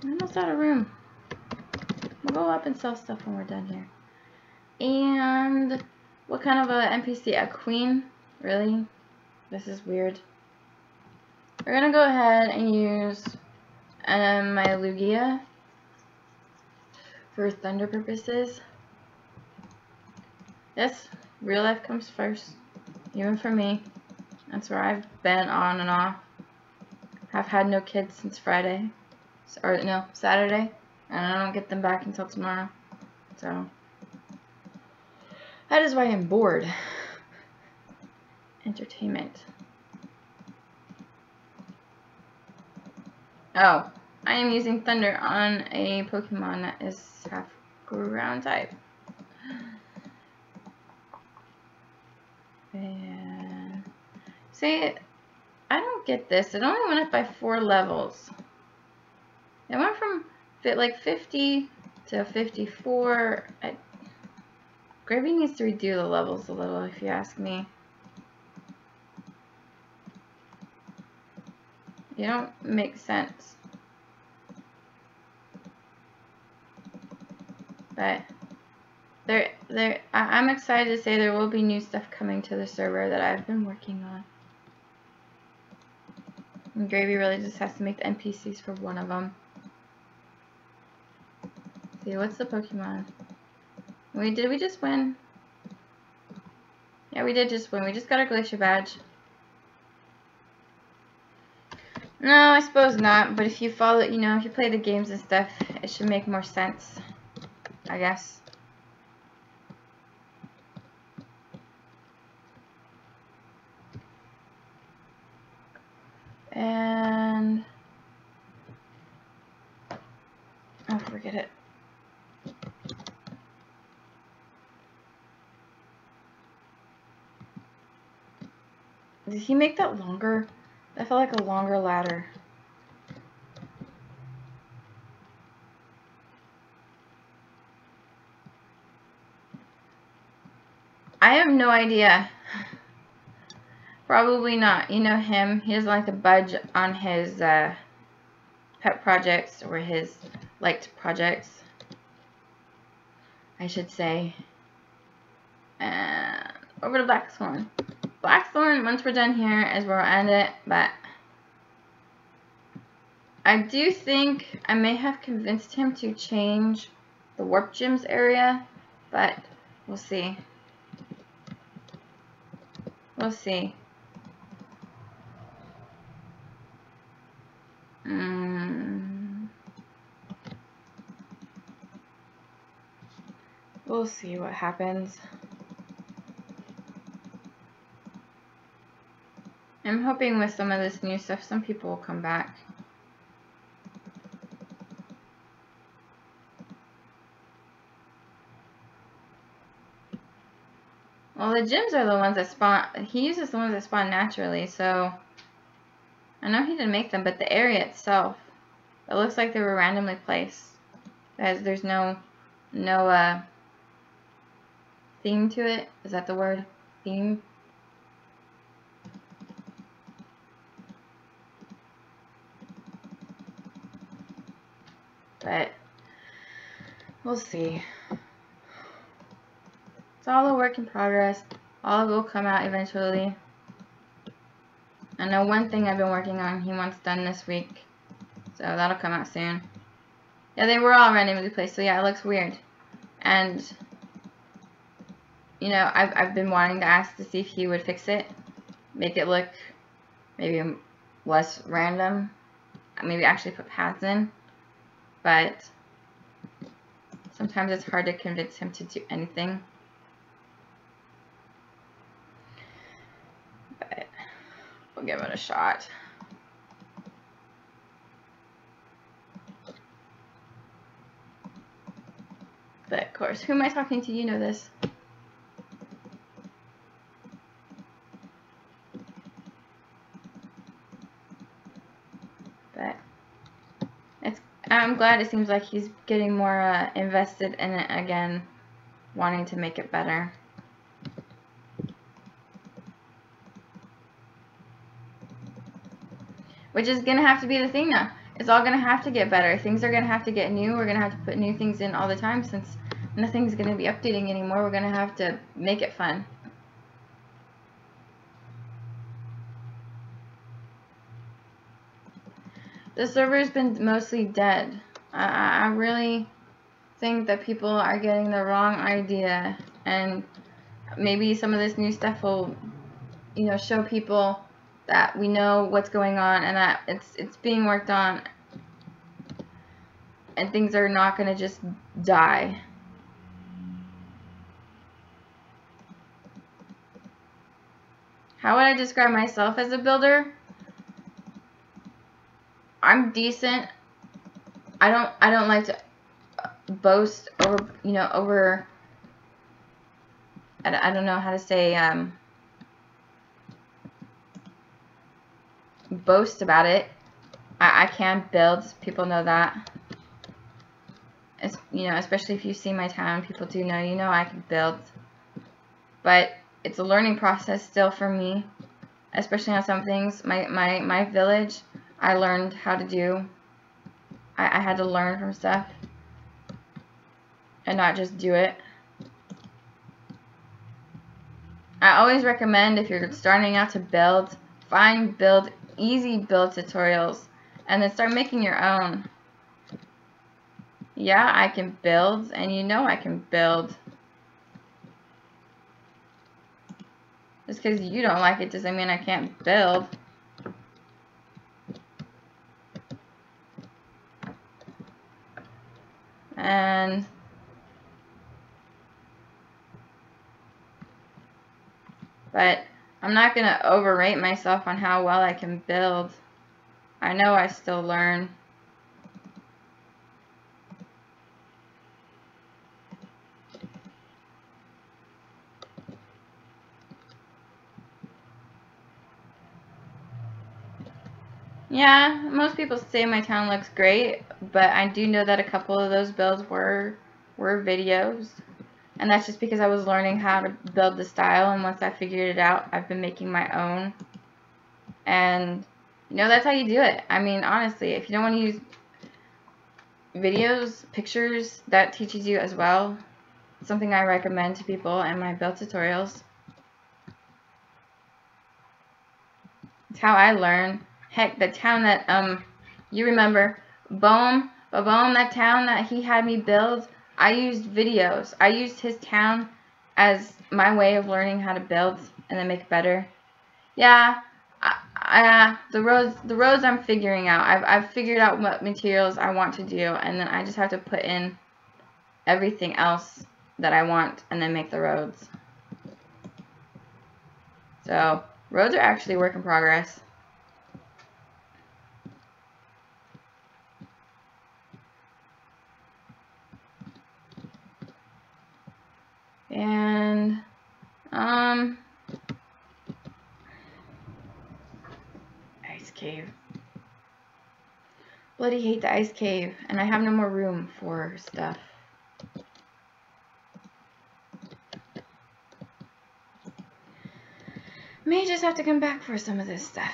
I'm almost out of room. We'll go up and sell stuff when we're done here. And what kind of a NPC? A queen? Really? This is weird. We're gonna go ahead and use my Lugia for thunder purposes. Yes, real life comes first. Even for me. That's where I've been on and off. I've had no kids since Friday. Or no, Saturday. And I don't get them back until tomorrow. So that is why I'm bored. Entertainment. Oh, I am using Thunder on a Pokemon that is half ground type. And see, I don't get this. It only went up by 4 levels. It went from like 50 to 54. Gravy needs to redo the levels a little, if you ask me. You don't make sense. But I'm excited to say there will be new stuff coming to the server that I've been working on. And Gravy really just has to make the NPCs for one of them. See, what's the Pokemon? Did we just win? Yeah, we did just win. We just got a Glacier badge. No, I suppose not, but if you follow, you know, if you play the games and stuff, it should make more sense, I guess. And oh, forget it. Did he make that longer? That felt like a longer ladder. I have no idea. Probably not. You know him. He doesn't like to budge on his pet projects or his liked projects, I should say. And over to Blackthorn. Blackthorn, once we're done here, is where we'll end it. But I do think I may have convinced him to change the Warp Gyms area. But we'll see. We'll see. We'll see what happens. I'm hoping with some of this new stuff, some people will come back. Well, the gyms are the ones that spawn. He uses the ones that spawn naturally, so I know he didn't make them, but the area itself, it looks like they were randomly placed. There's no theme to it. Is that the word? Theme? But we'll see. It's all a work in progress. All of it will come out eventually. I know one thing I've been working on, he wants done this week. So that'll come out soon. Yeah, they were all randomly placed, so yeah, it looks weird. And you know, I've been wanting to ask to see if he would fix it. Make it look maybe less random. Maybe actually put paths in. But sometimes it's hard to convince him to do anything. But we'll give it a shot. But of course, who am I talking to? You know this. But I'm glad it seems like he's getting more invested in it again, wanting to make it better. Which is going to have to be the thing now. It's all going to have to get better. Things are going to have to get new. We're going to have to put new things in all the time since nothing's going to be updating anymore. We're going to have to make it fun. The server's been mostly dead. I really think that people are getting the wrong idea, and maybe some of this new stuff will, you know, show people that we know what's going on and that it's being worked on, and things are not going to just die. How would I describe myself as a builder? I'm decent. I don't like to boast over, you know, over, I don't know how to say, boast about it. I can build. People know that. It's, you know, especially if you see my town, people do know, you know, I can build. But it's a learning process still for me, especially on some things. My village, I learned how to do. I had to learn from stuff and not just do it. I always recommend, if you're starting out to build, find easy build tutorials and then start making your own. Yeah, I can build, and you know I can build. Just because you don't like it doesn't mean I can't build. But I'm not going to overrate myself on how well I can build. I know I still learn. Yeah, most people say my town looks great, but I do know that a couple of those builds were videos. And that's just because I was learning how to build the style, and once I figured it out, I've been making my own. And, you know, that's how you do it. I mean, honestly, if you don't want to use videos, pictures, that teaches you as well. something I recommend to people in my build tutorials. It's how I learn. Heck, the town that, you remember, Bohm, that town that he had me build, I used videos. I used his town as my way of learning how to build and then make it better. Yeah, the roads I'm figuring out. I've figured out what materials I want to do, and then I just have to put in everything else that I want and then make the roads. So, roads are actually a work in progress. And, ice cave. Bloody hate the ice cave, and I have no more room for stuff. May just have to come back for some of this stuff.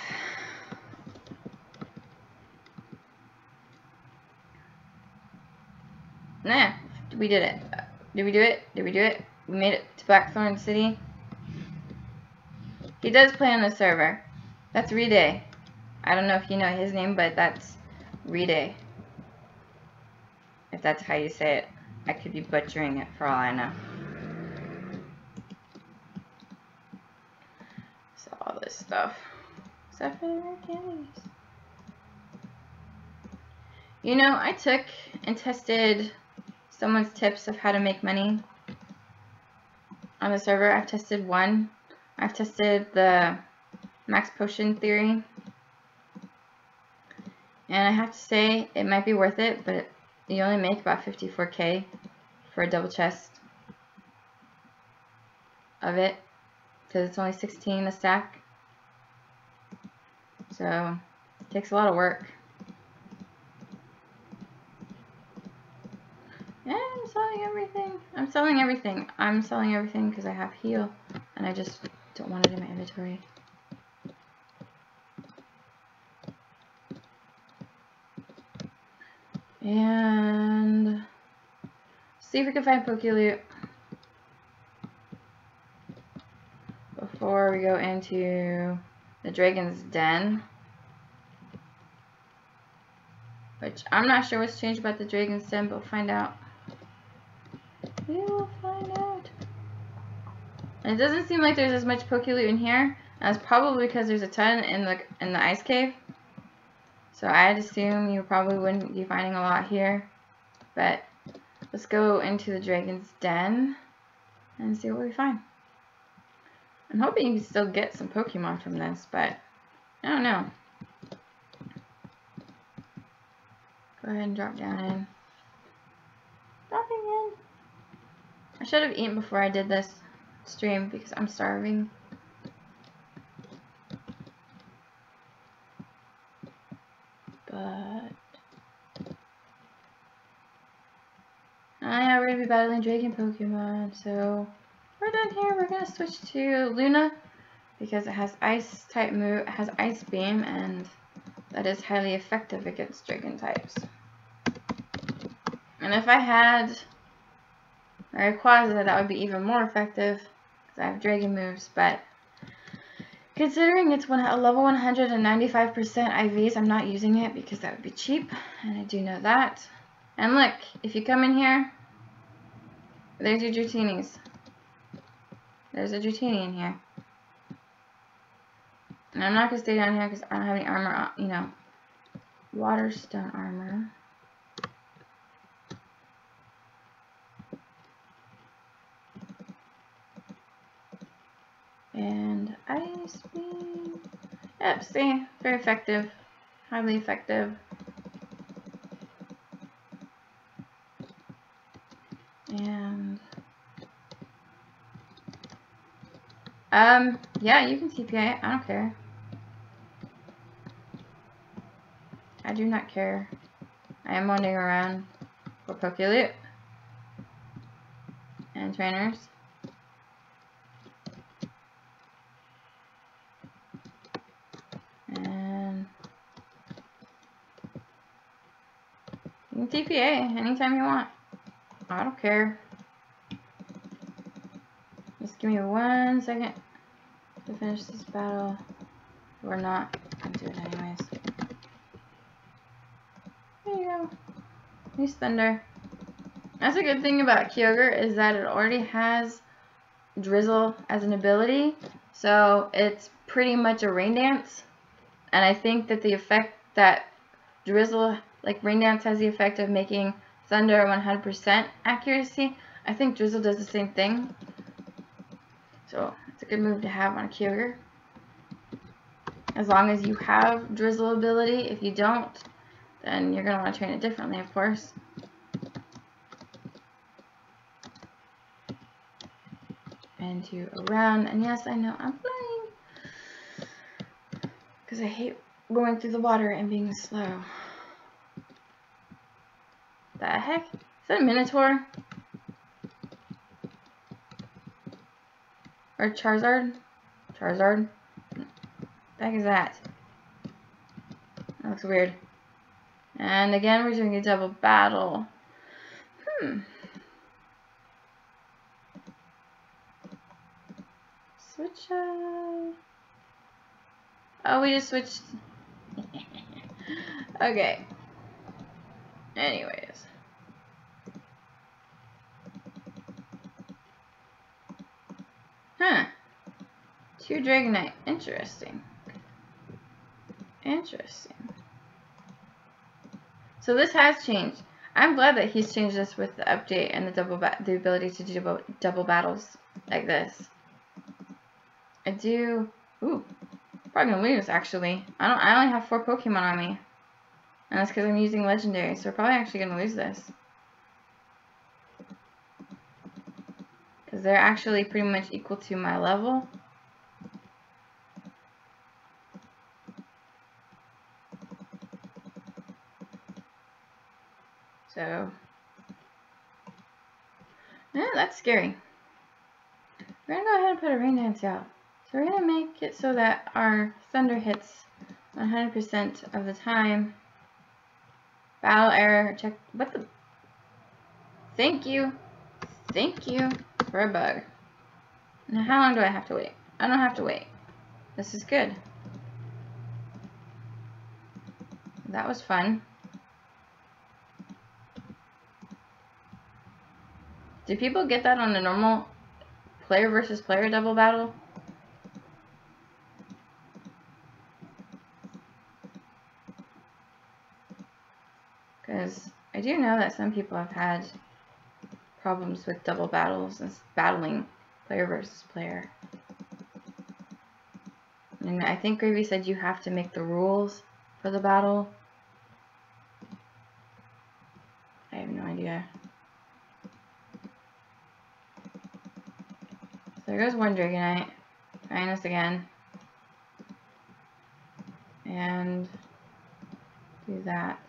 Nah, we did it. Did we do it? Did we do it? We made it to Blackthorn City. He does play on the server. That's Rede. I don't know if you know his name, but that's Rede. If that's how you say it. I could be butchering it for all I know. So all this stuff. Except for the rare candies. You know, I took and tested someone's tips of how to make money on the server. I've tested one. I've tested the max potion theory. And I have to say, it might be worth it, but you only make about 54k for a double chest of it, because it's only 16 a stack. So, it takes a lot of work. Yeah, I'm selling everything. I'm selling everything. I'm selling everything because I have heal, and I just don't want it in my inventory. And see if we can find Pokeloot before we go into the Dragon's Den. Which I'm not sure what's changed about the Dragon's Den, but we'll find out. We will find out. And it doesn't seem like there's as much Pokeloot in here. That's probably because there's a ton in the ice cave. So I'd assume you probably wouldn't be finding a lot here. But let's go into the Dragon's Den and see what we find. I'm hoping you can still get some Pokemon from this, but I don't know. Go ahead and drop down in. Dropping in. I should have eaten before I did this stream because I'm starving. But we're gonna be battling Dragon Pokemon, so we're done here. We're gonna switch to Luna because it has ice type move, it has ice beam, and that is highly effective against dragon types. And if I had Rayquaza, that would be even more effective because I have dragon moves, but considering it's a level 195% IVs, I'm not using it because that would be cheap, and I do know that. And look, if you come in here, there's your Drutinis. There's a Drutini in here. And I'm not going to stay down here because I don't have any armor, you know, water stone armor. And ice beam. Yep, see, very effective, highly effective. And yeah, you can TPA. I don't care. I do not care. I am wandering around for Pokeloot and trainers. And you can TPA anytime you want. I don't care. Give me 1 second to finish this battle. Or not. I'll do it anyways. There you go. Nice thunder. That's a good thing about Kyogre is that it already has Drizzle as an ability. So it's pretty much a rain dance. And I think that the effect that Drizzle, like Rain Dance, has the effect of making Thunder 100% accuracy. I think Drizzle does the same thing. So it's a good move to have on a Kyogre. As long as you have Drizzle ability. If you don't, then you're going to want to train it differently, of course. Into around. And yes, I know I'm flying. Because I hate going through the water and being slow. The heck? Is that a Minotaur? Or Charizard? Charizard? What the heck is that? That looks weird. And again, we're doing a double battle. Switch. Oh, we just switched. Okay. Anyways. Huh. 2 Dragonite. Interesting. Interesting. So this has changed. I'm glad that he's changed this with the update and the ability to do double battles like this. I do. Ooh. Probably gonna lose actually. I only have 4 Pokemon on me. And that's because I'm using Legendary, so we're probably actually gonna lose this. Because they're actually pretty much equal to my level. So, yeah, that's scary. We're going to go ahead and put a Rain Dance out. So we're going to make it so that our Thunder hits 100% of the time. Battle error, check, what the, thank you for a bug. Now how long do I have to wait? I don't have to wait. This is good. That was fun. Do people get that on a normal player versus player double battle? Because I do know that some people have had problems with double battles and battling player versus player. And I think Gravy said you have to make the rules for the battle. I have no idea. So there goes one Dragonite. Trying this again. And do that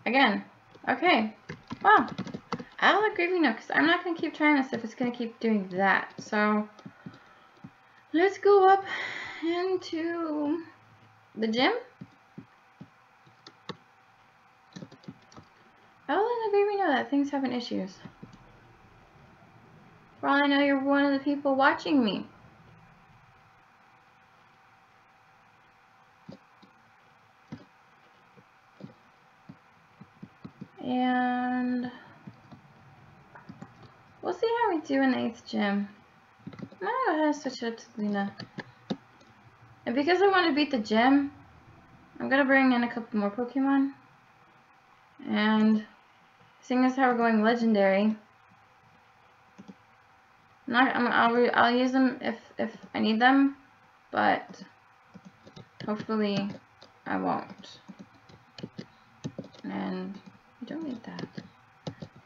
again. Okay. Well, I'll let Gravy know because I'm not going to keep trying this if it's going to keep doing that. So let's go up into the gym. I'll let Gravy know that things having issues. For all I know, you're one of the people watching me. And we'll see how we do in the 8th gym. I'm gonna go ahead and switch it up to Luna. And because I want to beat the gym, I'm gonna bring in a couple more Pokemon. And seeing as how we're going legendary, I'll use them if I need them, but hopefully I won't. And you don't need that.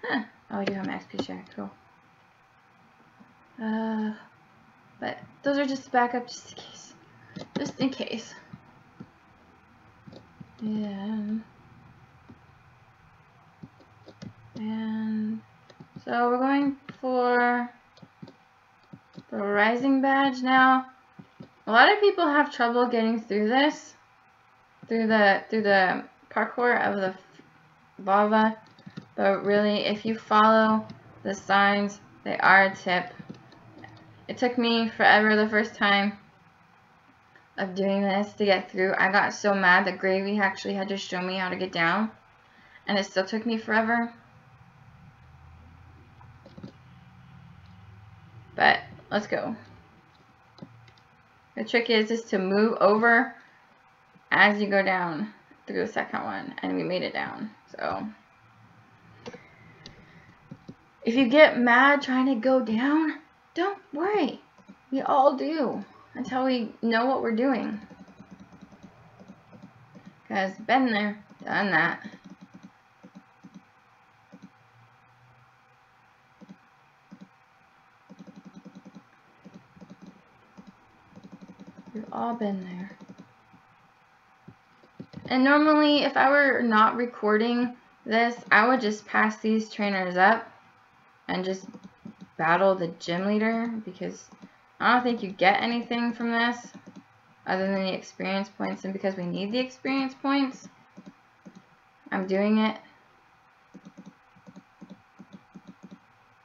Huh. Oh, I do have my XP share. Cool. But those are just backup just in case. Just in case. And so we're going for the Rising Badge now. A lot of people have trouble getting through this, through the parkour of the lava, but really, if you follow the signs, they are a tip. It took me forever the first time of doing this to get through. I got so mad that Gravy actually had to show me how to get down, and it still took me forever. But let's go. The trick is to move over as you go down through the second one, and we made it down. So if you get mad trying to go down, don't worry. We all do until we know what we're doing. Because been there, done that. We've all been there. And normally, if I were not recording this, I would just pass these trainers up and just battle the gym leader, because I don't think you get anything from this other than the experience points, and because we need the experience points, I'm doing it.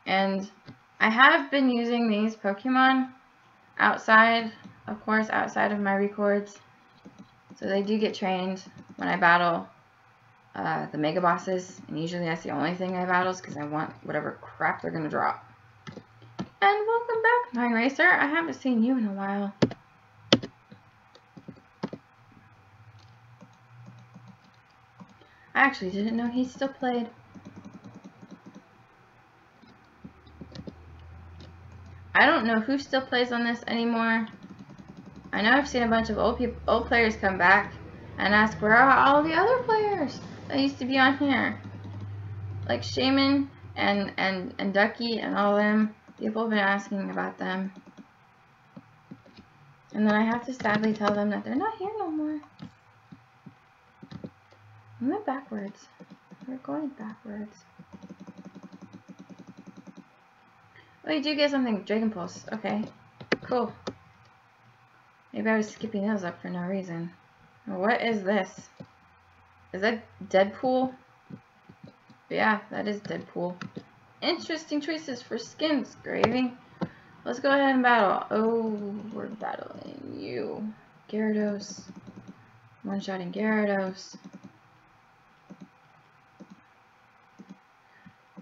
And I have been using these Pokemon outside, of course, outside of my records, so they do get trained when I battle the Mega Bosses, and usually that's the only thing I battle, because I want whatever crap they're going to drop. And welcome back, Mine Racer. I haven't seen you in a while. I actually didn't know he still played. I don't know who still plays on this anymore. I know I've seen a bunch of old players come back and ask, where are all the other players that used to be on here? Like Shaman and Ducky and all them. People have been asking about them. And then I have to sadly tell them that they're not here no more. We went backwards. We're going backwards. Oh, you do get something. Dragon Pulse. Okay. Cool. Maybe I was skipping those up for no reason. What is this? Is that Deadpool? Yeah, that is Deadpool. Interesting choices for skins, Gravy. Let's go ahead and battle. Oh, we're battling you. Gyarados. One-shotting Gyarados.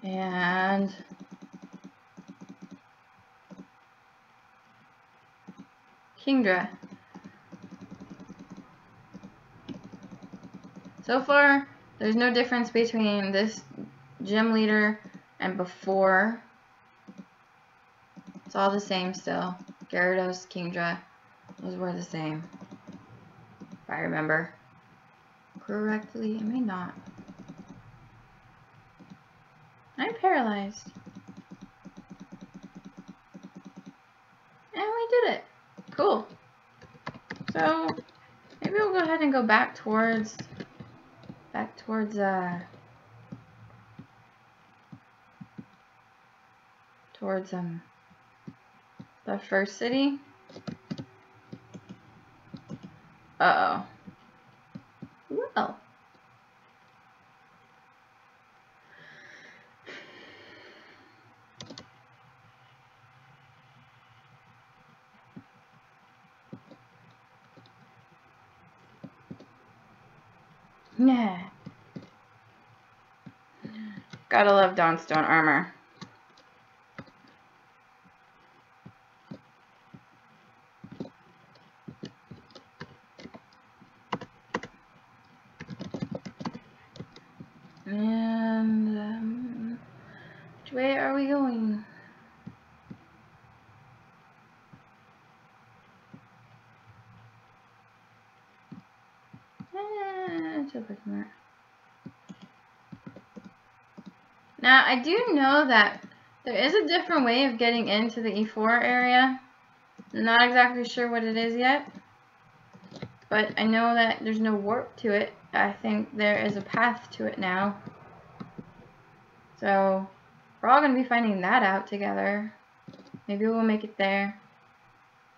And Kingdra. So far, there's no difference between this gym leader and before. It's all the same still. Gyarados, Kingdra, those were the same. If I remember correctly. I may not. I'm paralyzed. And we did it. Cool. So maybe we'll go ahead and go back towards the first city. Uh-oh. Well. Yeah. Gotta love Dawnstone armor. And which way are we going? Now, I do know that there is a different way of getting into the E4 area. I'm not exactly sure what it is yet, but I know that there's no warp to it. I think there is a path to it now. So, we're all going to be finding that out together. Maybe we'll make it there.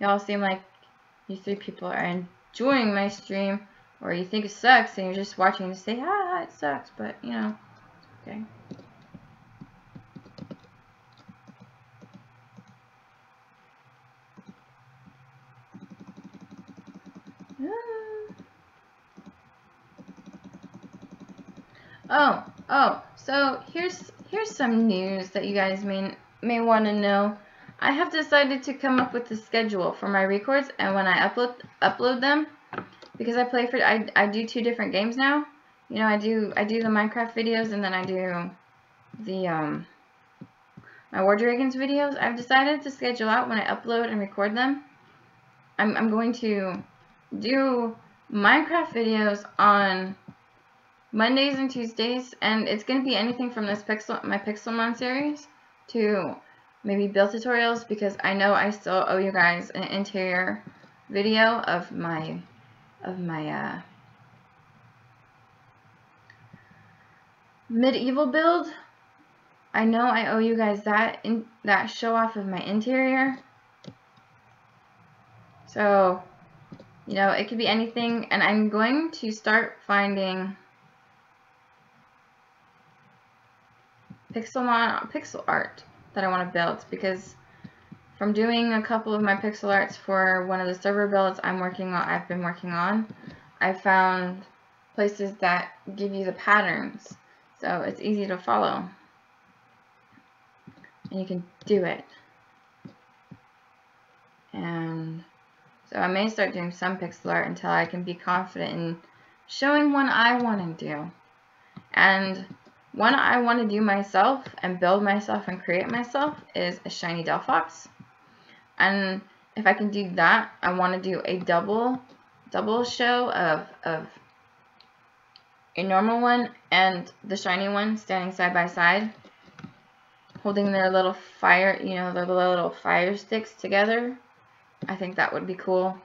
Y'all seem like you three people are enjoying my stream, or you think it sucks and you're just watching to say, ah, it sucks, but, you know, it's okay. So here's some news that you guys may want to know. I have decided to come up with a schedule for my records and when I upload them, because I do 2 different games now. You know, I do the Minecraft videos and then I do the my War Dragons videos. I've decided to schedule out when I upload and record them. I'm going to do Minecraft videos on Mondays and Tuesdays, and it's going to be anything from this my Pixelmon series to maybe build tutorials, because I know I still owe you guys an interior video of my medieval build. I know I owe you guys that show off of my interior. So, you know, it could be anything, and I'm going to start finding pixel art that I want to build, because from doing a couple of my pixel arts for one of the server builds I've been working on, I found places that give you the patterns, so it's easy to follow, and you can do it. And so I may start doing some pixel art until I can be confident in showing one I want to do. And one I want to do myself and build myself and create myself is a shiny Delphox. And if I can do that, I want to do a double show of a normal one and the shiny one standing side by side, holding their little fire, you know, their little fire sticks together. I think that would be cool,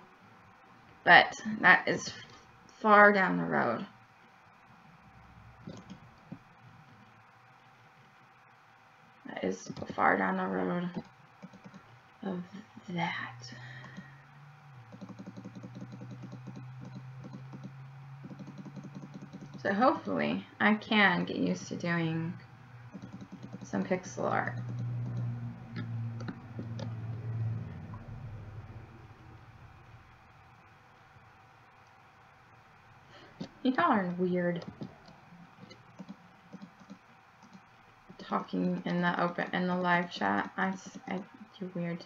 but that is far down the road. That is far down the road of that. So hopefully I can get used to doing some pixel art. Y'all are weird. Talking in the live chat. You're weird.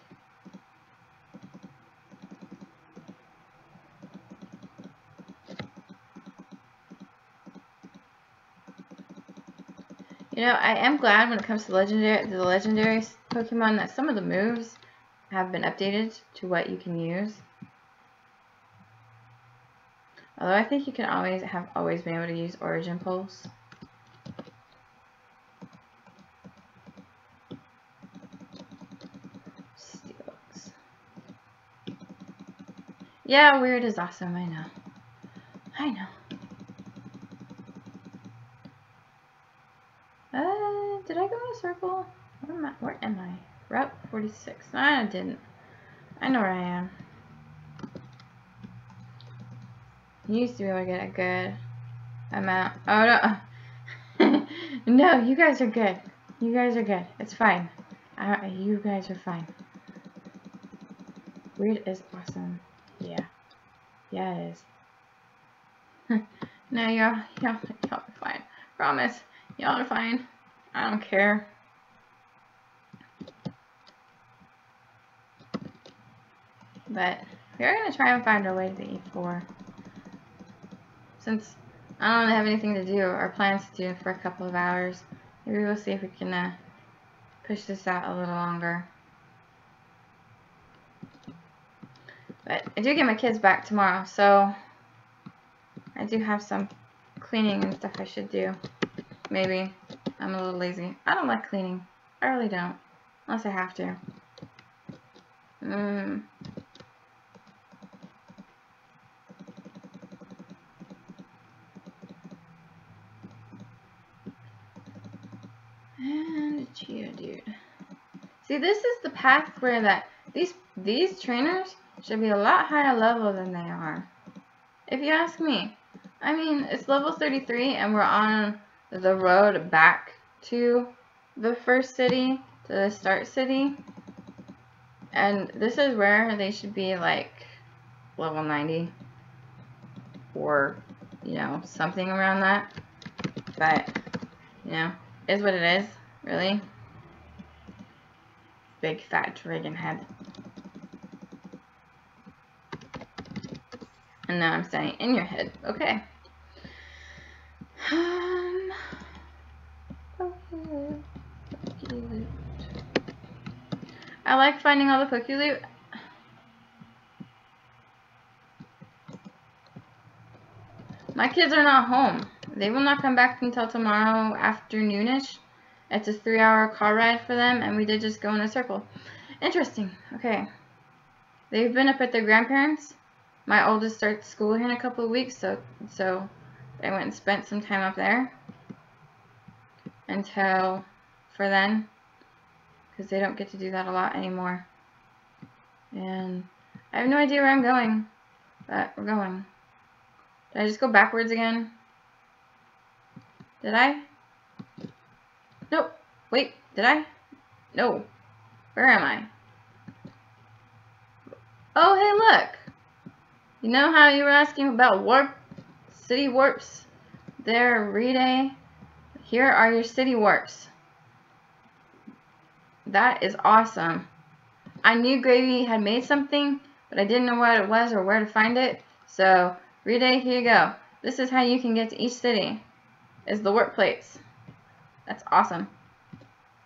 You know, I am glad when it comes to the legendary Pokemon that some of the moves have been updated to what you can use. Although I think you can always been able to use Origin Pulse. Steelix. Yeah, weird is awesome. I know. I know. Did I go in a circle? Where am I? Route 46. No, I didn't. I know where I am. You used to be able to get a good amount. Oh, no. No, you guys are good. You guys are good. It's fine. You guys are fine. Weird is awesome. Yeah. Yeah, it is. No, y'all are fine. Promise. Y'all are fine. I don't care. But we're going to try and find our way to the E4. Since I don't really have anything to do or plans to do for a couple of hours, maybe we'll see if we can push this out a little longer. But I do get my kids back tomorrow, so I do have some cleaning and stuff I should do. Maybe. I'm a little lazy. I don't like cleaning. I really don't. Unless I have to. And a Geodude. See, this is the path where these trainers should be a lot higher level than they are. If you ask me. I mean, it's level 33 and we're on the road back to the first city, to the start city. And this is where they should be like level 90 or, you know, something around that. but, you know, is what it is, really. Big fat dragon head. And now I'm staying in your head. Okay. I like finding all the Poke Loot. My kids are not home. They will not come back until tomorrow afternoonish. It's a 3-hour car ride for them, and we did just go in a circle. Interesting. Okay. They've been up at their grandparents'. My oldest starts school here in a couple of weeks, so I went and spent some time up there until for then, because they don't get to do that a lot anymore. And I have no idea where I'm going, but we're going. Did I just go backwards again? Did I? Nope. Wait, did I? No. Where am I? Oh, hey, look. You know how you were asking about warp, city warps? There, Rede. Here are your city warps. That is awesome. I knew Gravy had made something, but I didn't know what it was or where to find it. So, Rede, here you go. This is how you can get to each city. Is the warp plates. That's awesome.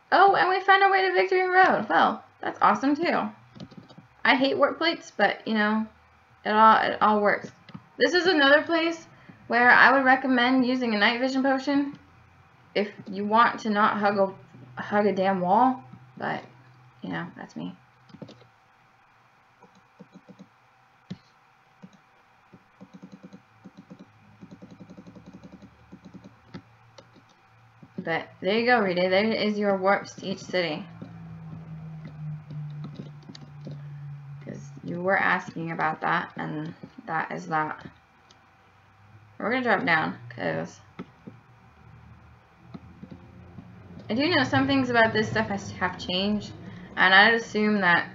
Oh, and we found our way to Victory Road. Well, that's awesome too. I hate warp plates, but you know, it all works. This is another place where I would recommend using a night vision potion if you want to not hug a damn wall. But you know, that's me. But there you go, Rita. There is your warps to each city. Because you were asking about that, and that is that. We're going to drop down, because I do know some things about this stuff have changed. And I'd assume that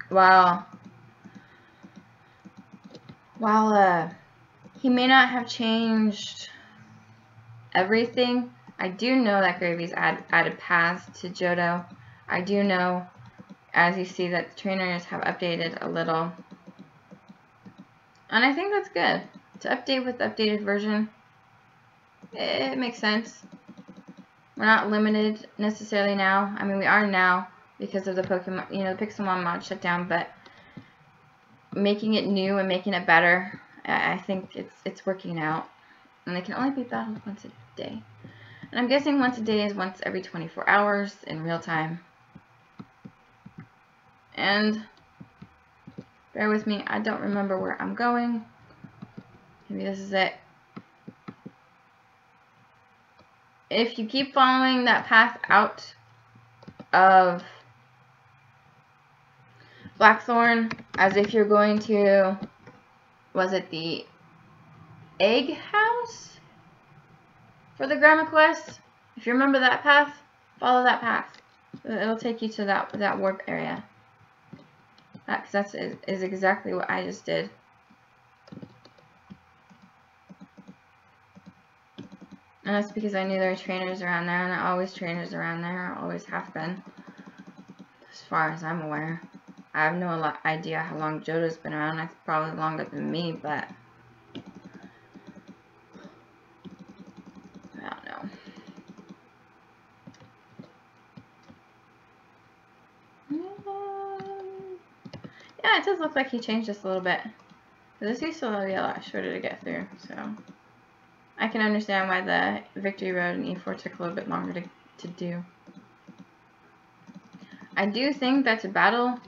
while he may not have changed everything, I do know that Gravy's added paths to Johto. I do know, as you see, that the trainers have updated a little. And I think that's good. To update with the updated version, it makes sense. We're not limited necessarily now. I mean, we are now because of the Pokemon, you know, the Pixelmon mod shut down, but making it new and making it better, I think it's working out. And they can only be battled once a day. And I'm guessing once a day is once every 24 hours in real time. And bear with me, I don't remember where I'm going. Maybe this is it. If you keep following that path out of Blackthorn, as if you're going to, was it the Egg House for the Grandma Quest? If you remember that path, follow that path. It'll take you to that warp area. That is exactly what I just did. And that's because I knew there were trainers around there, and there are always trainers around there, always have been, as far as I'm aware. I have no idea how long Johto's been around. That's probably longer than me, but I don't know. Yeah, it does look like he changed this a little bit. This used to be a lot shorter to get through, so I can understand why the Victory Road and E4 took a little bit longer to do. I do think that to battle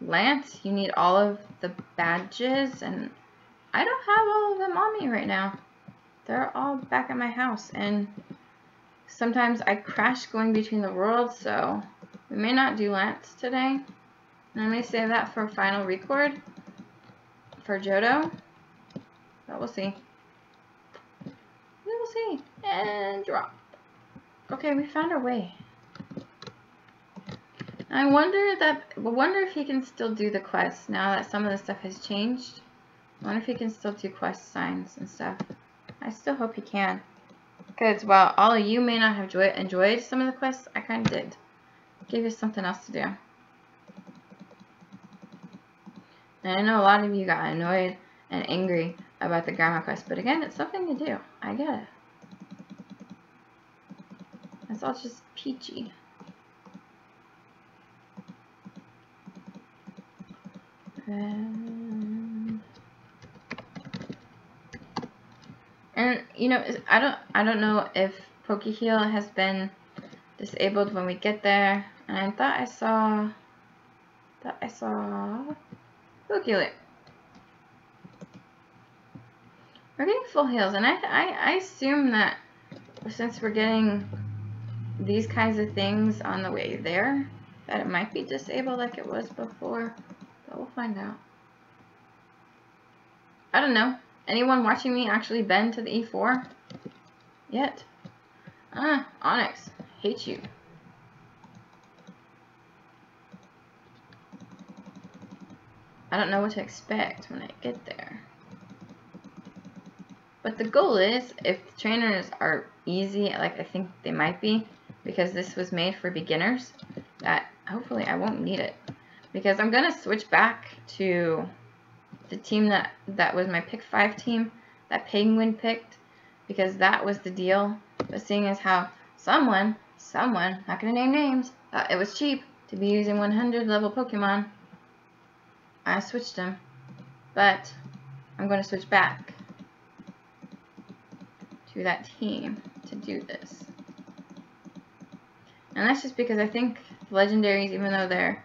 Lance, you need all of the badges, and I don't have all of them on me right now. They're all back at my house, and sometimes I crash going between the worlds, so we may not do Lance today. And I may save that for a final record for Johto, but we'll see. We will see. And drop. Okay, we found our way. I wonder if he can still do the quest now that some of the stuff has changed. I wonder if he can still do quest signs and stuff. I still hope he can. Because while all of you may not have enjoyed some of the quests, I kind of did. Gave you something else to do. And I know a lot of you got annoyed and angry about the grandma quest, but again, it's something to do. I get it. It's all just peachy. And you know, I don't know if Pokeheal has been disabled when we get there. And I thought I saw Pokeheal. We're getting full heals, and I assume that since we're getting these kinds of things on the way there, that it might be disabled like it was before. But we'll find out. I don't know. Anyone watching me actually been to the E4 yet? Onyx, hate you. I don't know what to expect when I get there. But the goal is, if the trainers are easy, like I think they might be, because this was made for beginners, that hopefully I won't need it. Because I'm going to switch back to the team that was my pick 5 team, that Penguin picked, because that was the deal. But seeing as how someone, not going to name names, thought it was cheap to be using 100 level Pokemon, I switched them. But I'm going to switch back to that team to do this. And that's just because I think the legendaries, even though they're,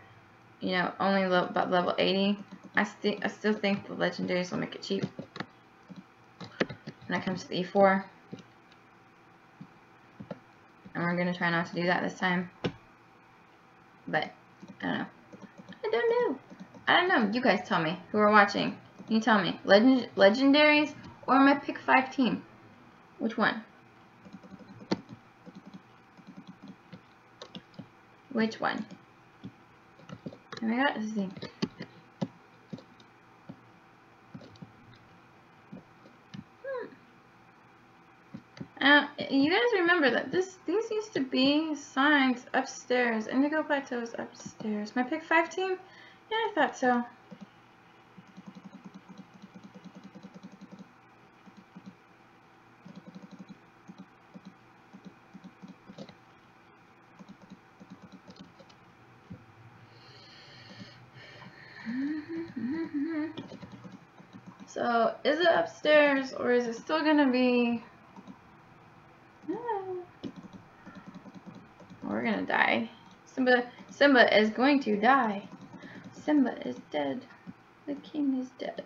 you know, only about level 80, I still think the legendaries will make it cheap when it comes to the E4. And we're going to try not to do that this time. But, I don't know. I don't know. You guys tell me, who are watching. You tell me, legendaries or my pick 5 team? Which one? Which one? Oh my god, this thing. You guys remember that these used to be signs upstairs. Indigo Plateau's upstairs. My pick 5 team? Yeah, I thought so. So, is it upstairs or is it still gonna be... We're gonna die. Simba is going to die. Simba is dead. The king is dead.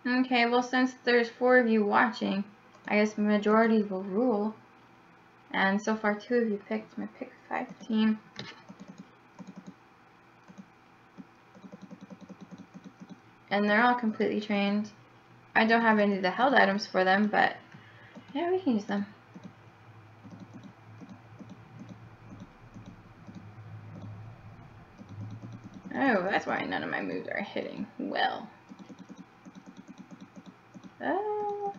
Okay, well, since there's 4 of you watching, I guess the majority will rule. And so far 2 of you picked my pick 5 team. And they're all completely trained. I don't have any of the held items for them, but yeah, we can use them. Oh, that's why none of my moves are hitting well. Oh.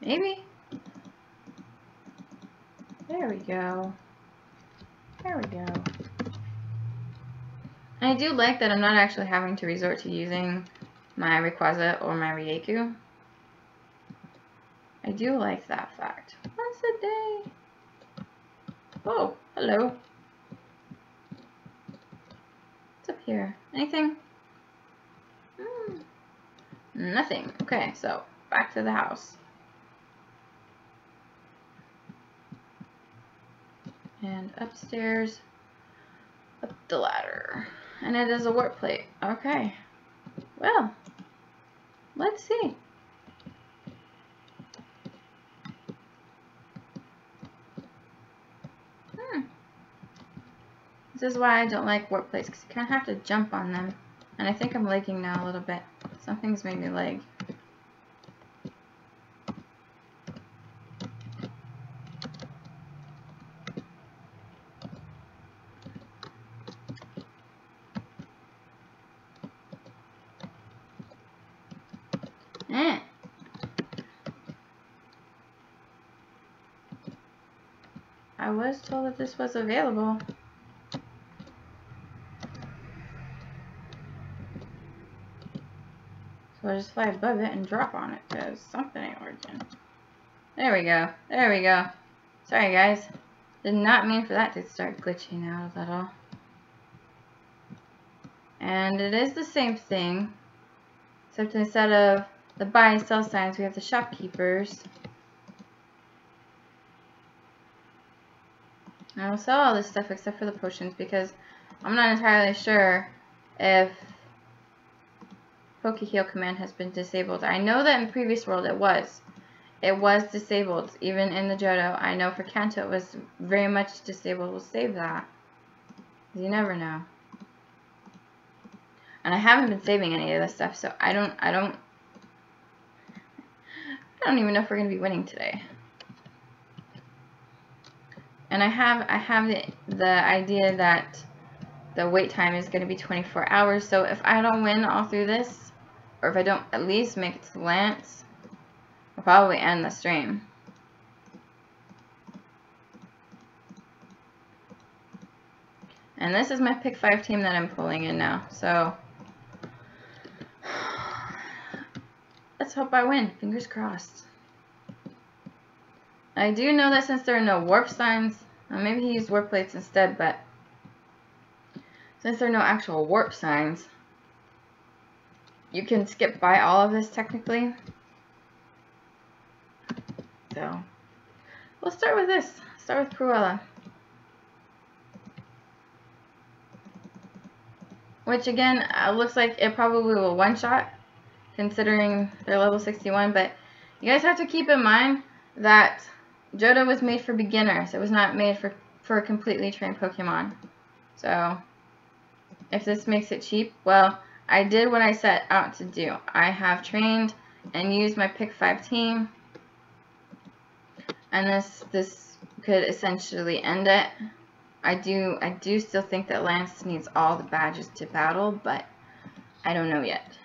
Maybe. There we go. There we go. And I do like that I'm not actually having to resort to using my Rayquaza or my Raikou. I do like that fact. Once a day. Oh, hello. What's up here? Anything? Nothing. Okay, so back to the house. And upstairs, up the ladder. And it is a warp plate. Okay. Well, let's see. This is why I don't like warp plates, because you kind of have to jump on them. And I think I'm lagging now a little bit. Something's made me lag. I was told that this was available. So I just fly above it and drop on it because something ain't working. There we go. There we go. Sorry guys. Did not mean for that to start glitching out at all. And it is the same thing. Except instead of the buy and sell signs, we have the shopkeepers. And I will sell all this stuff except for the potions because I'm not entirely sure if Poke Heal command has been disabled. I know that in the previous world it was. It was disabled, even in the Johto. I know for Kanto it was very much disabled. We'll save that. You never know. And I haven't been saving any of this stuff, so I don't even know if we're gonna be winning today. And I have the idea that the wait time is gonna be 24 hours. So if I don't win all through this, or if I don't at least make it to Lance, I'll probably end the stream. And this is my pick 5 team that I'm pulling in now. So let's hope I win. Fingers crossed. I do know that since there are no warp signs, well, maybe he used warp plates instead, but since there are no actual warp signs, you can skip by all of this technically. So we'll start with this. Start with Cruella. Which again, looks like it probably will one-shot, considering they're level 61, but you guys have to keep in mind that Johto was made for beginners. It was not made for completely trained Pokemon. So if this makes it cheap, well, I did what I set out to do. I have trained and used my pick 5 team, and this could essentially end it. I do still think that Lance needs all the badges to battle, but I don't know yet.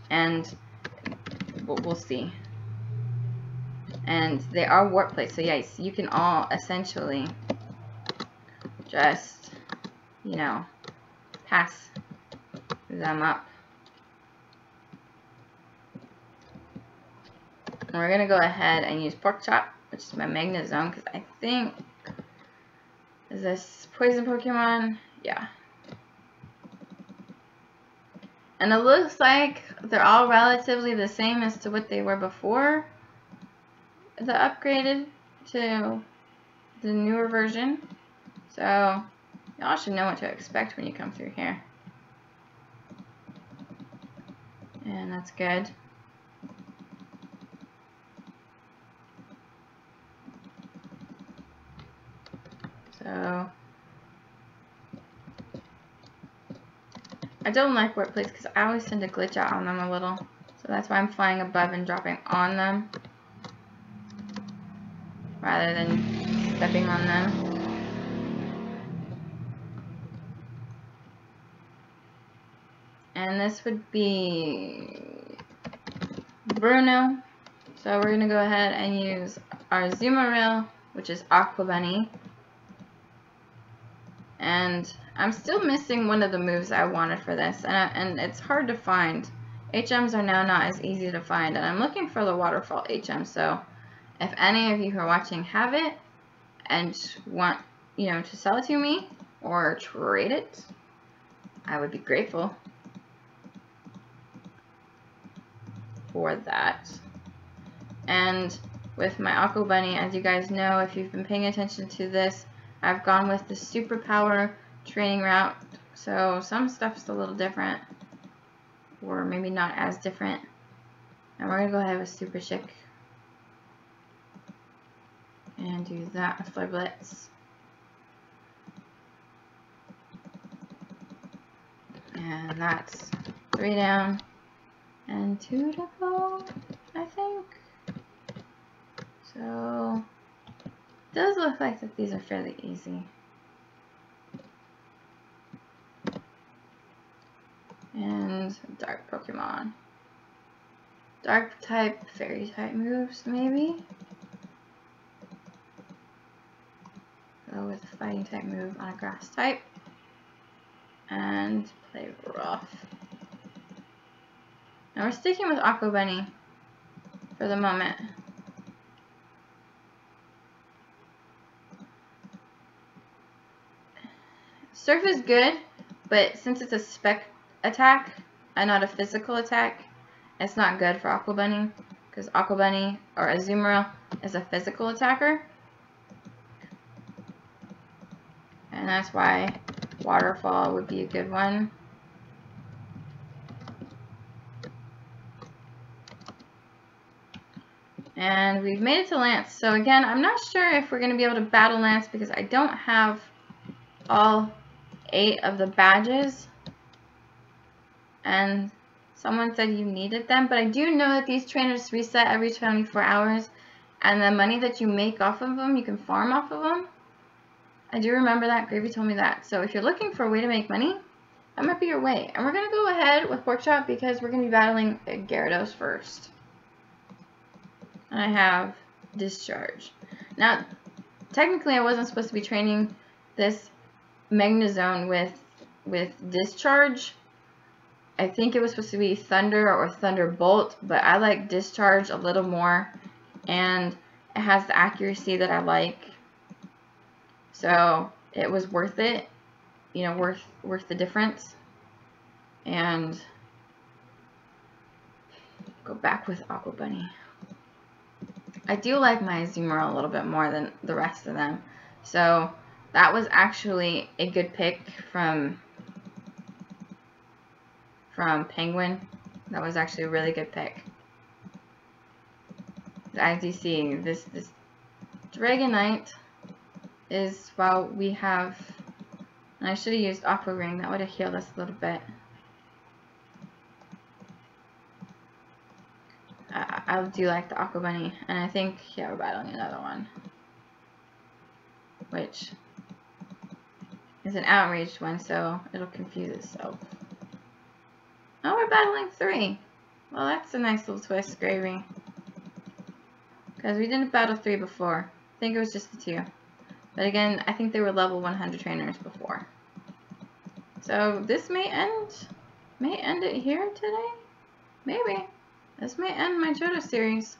And we'll see. And they are warp plates, so yes, you can all essentially just, you know, pass them up. And we're gonna go ahead and use Pork Chop, which is my Magnet Zone, because I think, is this poison Pokemon? Yeah. And it looks like they're all relatively the same as to what they were before the upgraded to the newer version. So y'all should know what to expect when you come through here. And that's good. So I don't like warp plates because I always tend to glitch out on them a little. So that's why I'm flying above and dropping on them rather than stepping on them. And this would be Bruno. So we're going to go ahead and use our Azumarill, which is Aqua Bunny. And I'm still missing one of the moves I wanted for this, and it's hard to find. HMs are now not as easy to find, and I'm looking for the Waterfall HM, so if any of you who are watching have it and want, you know, to sell it to me or trade it, I would be grateful for that. And with my Aqua Bunny, as you guys know, if you've been paying attention to this, I've gone with the superpower training route, so some stuff's a little different, or maybe not as different. And we're going to go ahead with Super Chick and do that with Flare Blitz. And that's 3 down and 2 to go, I think. So it does look like that these are fairly easy. And dark Pokemon. Dark type, fairy type moves, maybe? as a fighting type move on a grass type. And play rough. Now we're sticking with Aqua Bunny for the moment. Surf is good, but since it's a spec attack and not a physical attack, it's not good for Aqua Bunny, because Aqua Bunny or Azumarill is a physical attacker. And that's why Waterfall would be a good one. And we've made it to Lance. So again, I'm not sure if we're going to be able to battle Lance because I don't have all 8 of the badges. And someone said you needed them, but I do know that these trainers reset every 24 hours. And the money that you make off of them, you can farm off of them. I do remember that. Gravy told me that. So if you're looking for a way to make money, that might be your way. And we're going to go ahead with Porkchop because we're going to be battling Gyarados first. And I have Discharge. Now, technically I wasn't supposed to be training this Magnezone with Discharge. I think it was supposed to be Thunder or Thunderbolt, but I like Discharge a little more. And it has the accuracy that I like. So it was worth it. You know, worth the difference. And go back with Aqua Bunny. I do like my Azumarill a little bit more than the rest of them. So that was actually a good pick from Penguin. That was actually a really good pick. As you see, this Dragonite is, well, we have, and I should have used Aqua Ring. That would have healed us a little bit. I do like the Aqua Bunny, and I think, yeah, we're battling another one, which is an outraged one, so it'll confuse itself. Oh, we're battling 3. Well, that's a nice little twist, Gravy, because we didn't battle 3 before. I think it was just the 2, but again, I think they were level 100 trainers before. So this may end it here today, maybe. This may end my Johto series.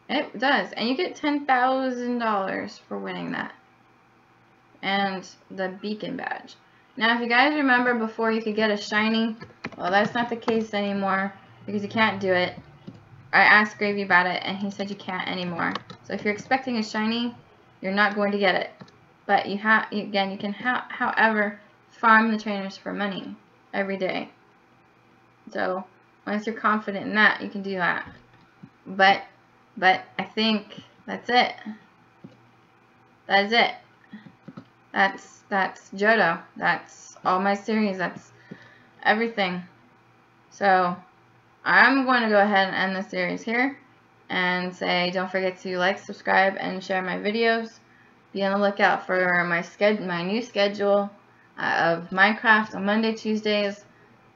It does. And you get $10,000 for winning that. And the beacon badge. Now, if you guys remember before you could get a shiny, well, that's not the case anymore because you can't do it. I asked Gravy about it and he said you can't anymore. So if you're expecting a shiny, you're not going to get it. But you can however, farm the trainers for money every day. So once you're confident in that, you can do that. But I think that's it. That is it. That's Johto. That's all my series. That's everything. So I'm going to go ahead and end the series here and say don't forget to like, subscribe, and share my videos. Be on the lookout for my new schedule of Minecraft on Monday, Tuesdays,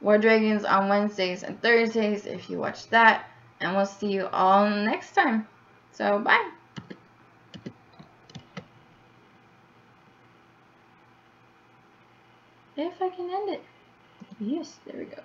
War Dragons on Wednesdays and Thursdays if you watch that. And we'll see you all next time. So, bye. If I can end it. Yes, there we go.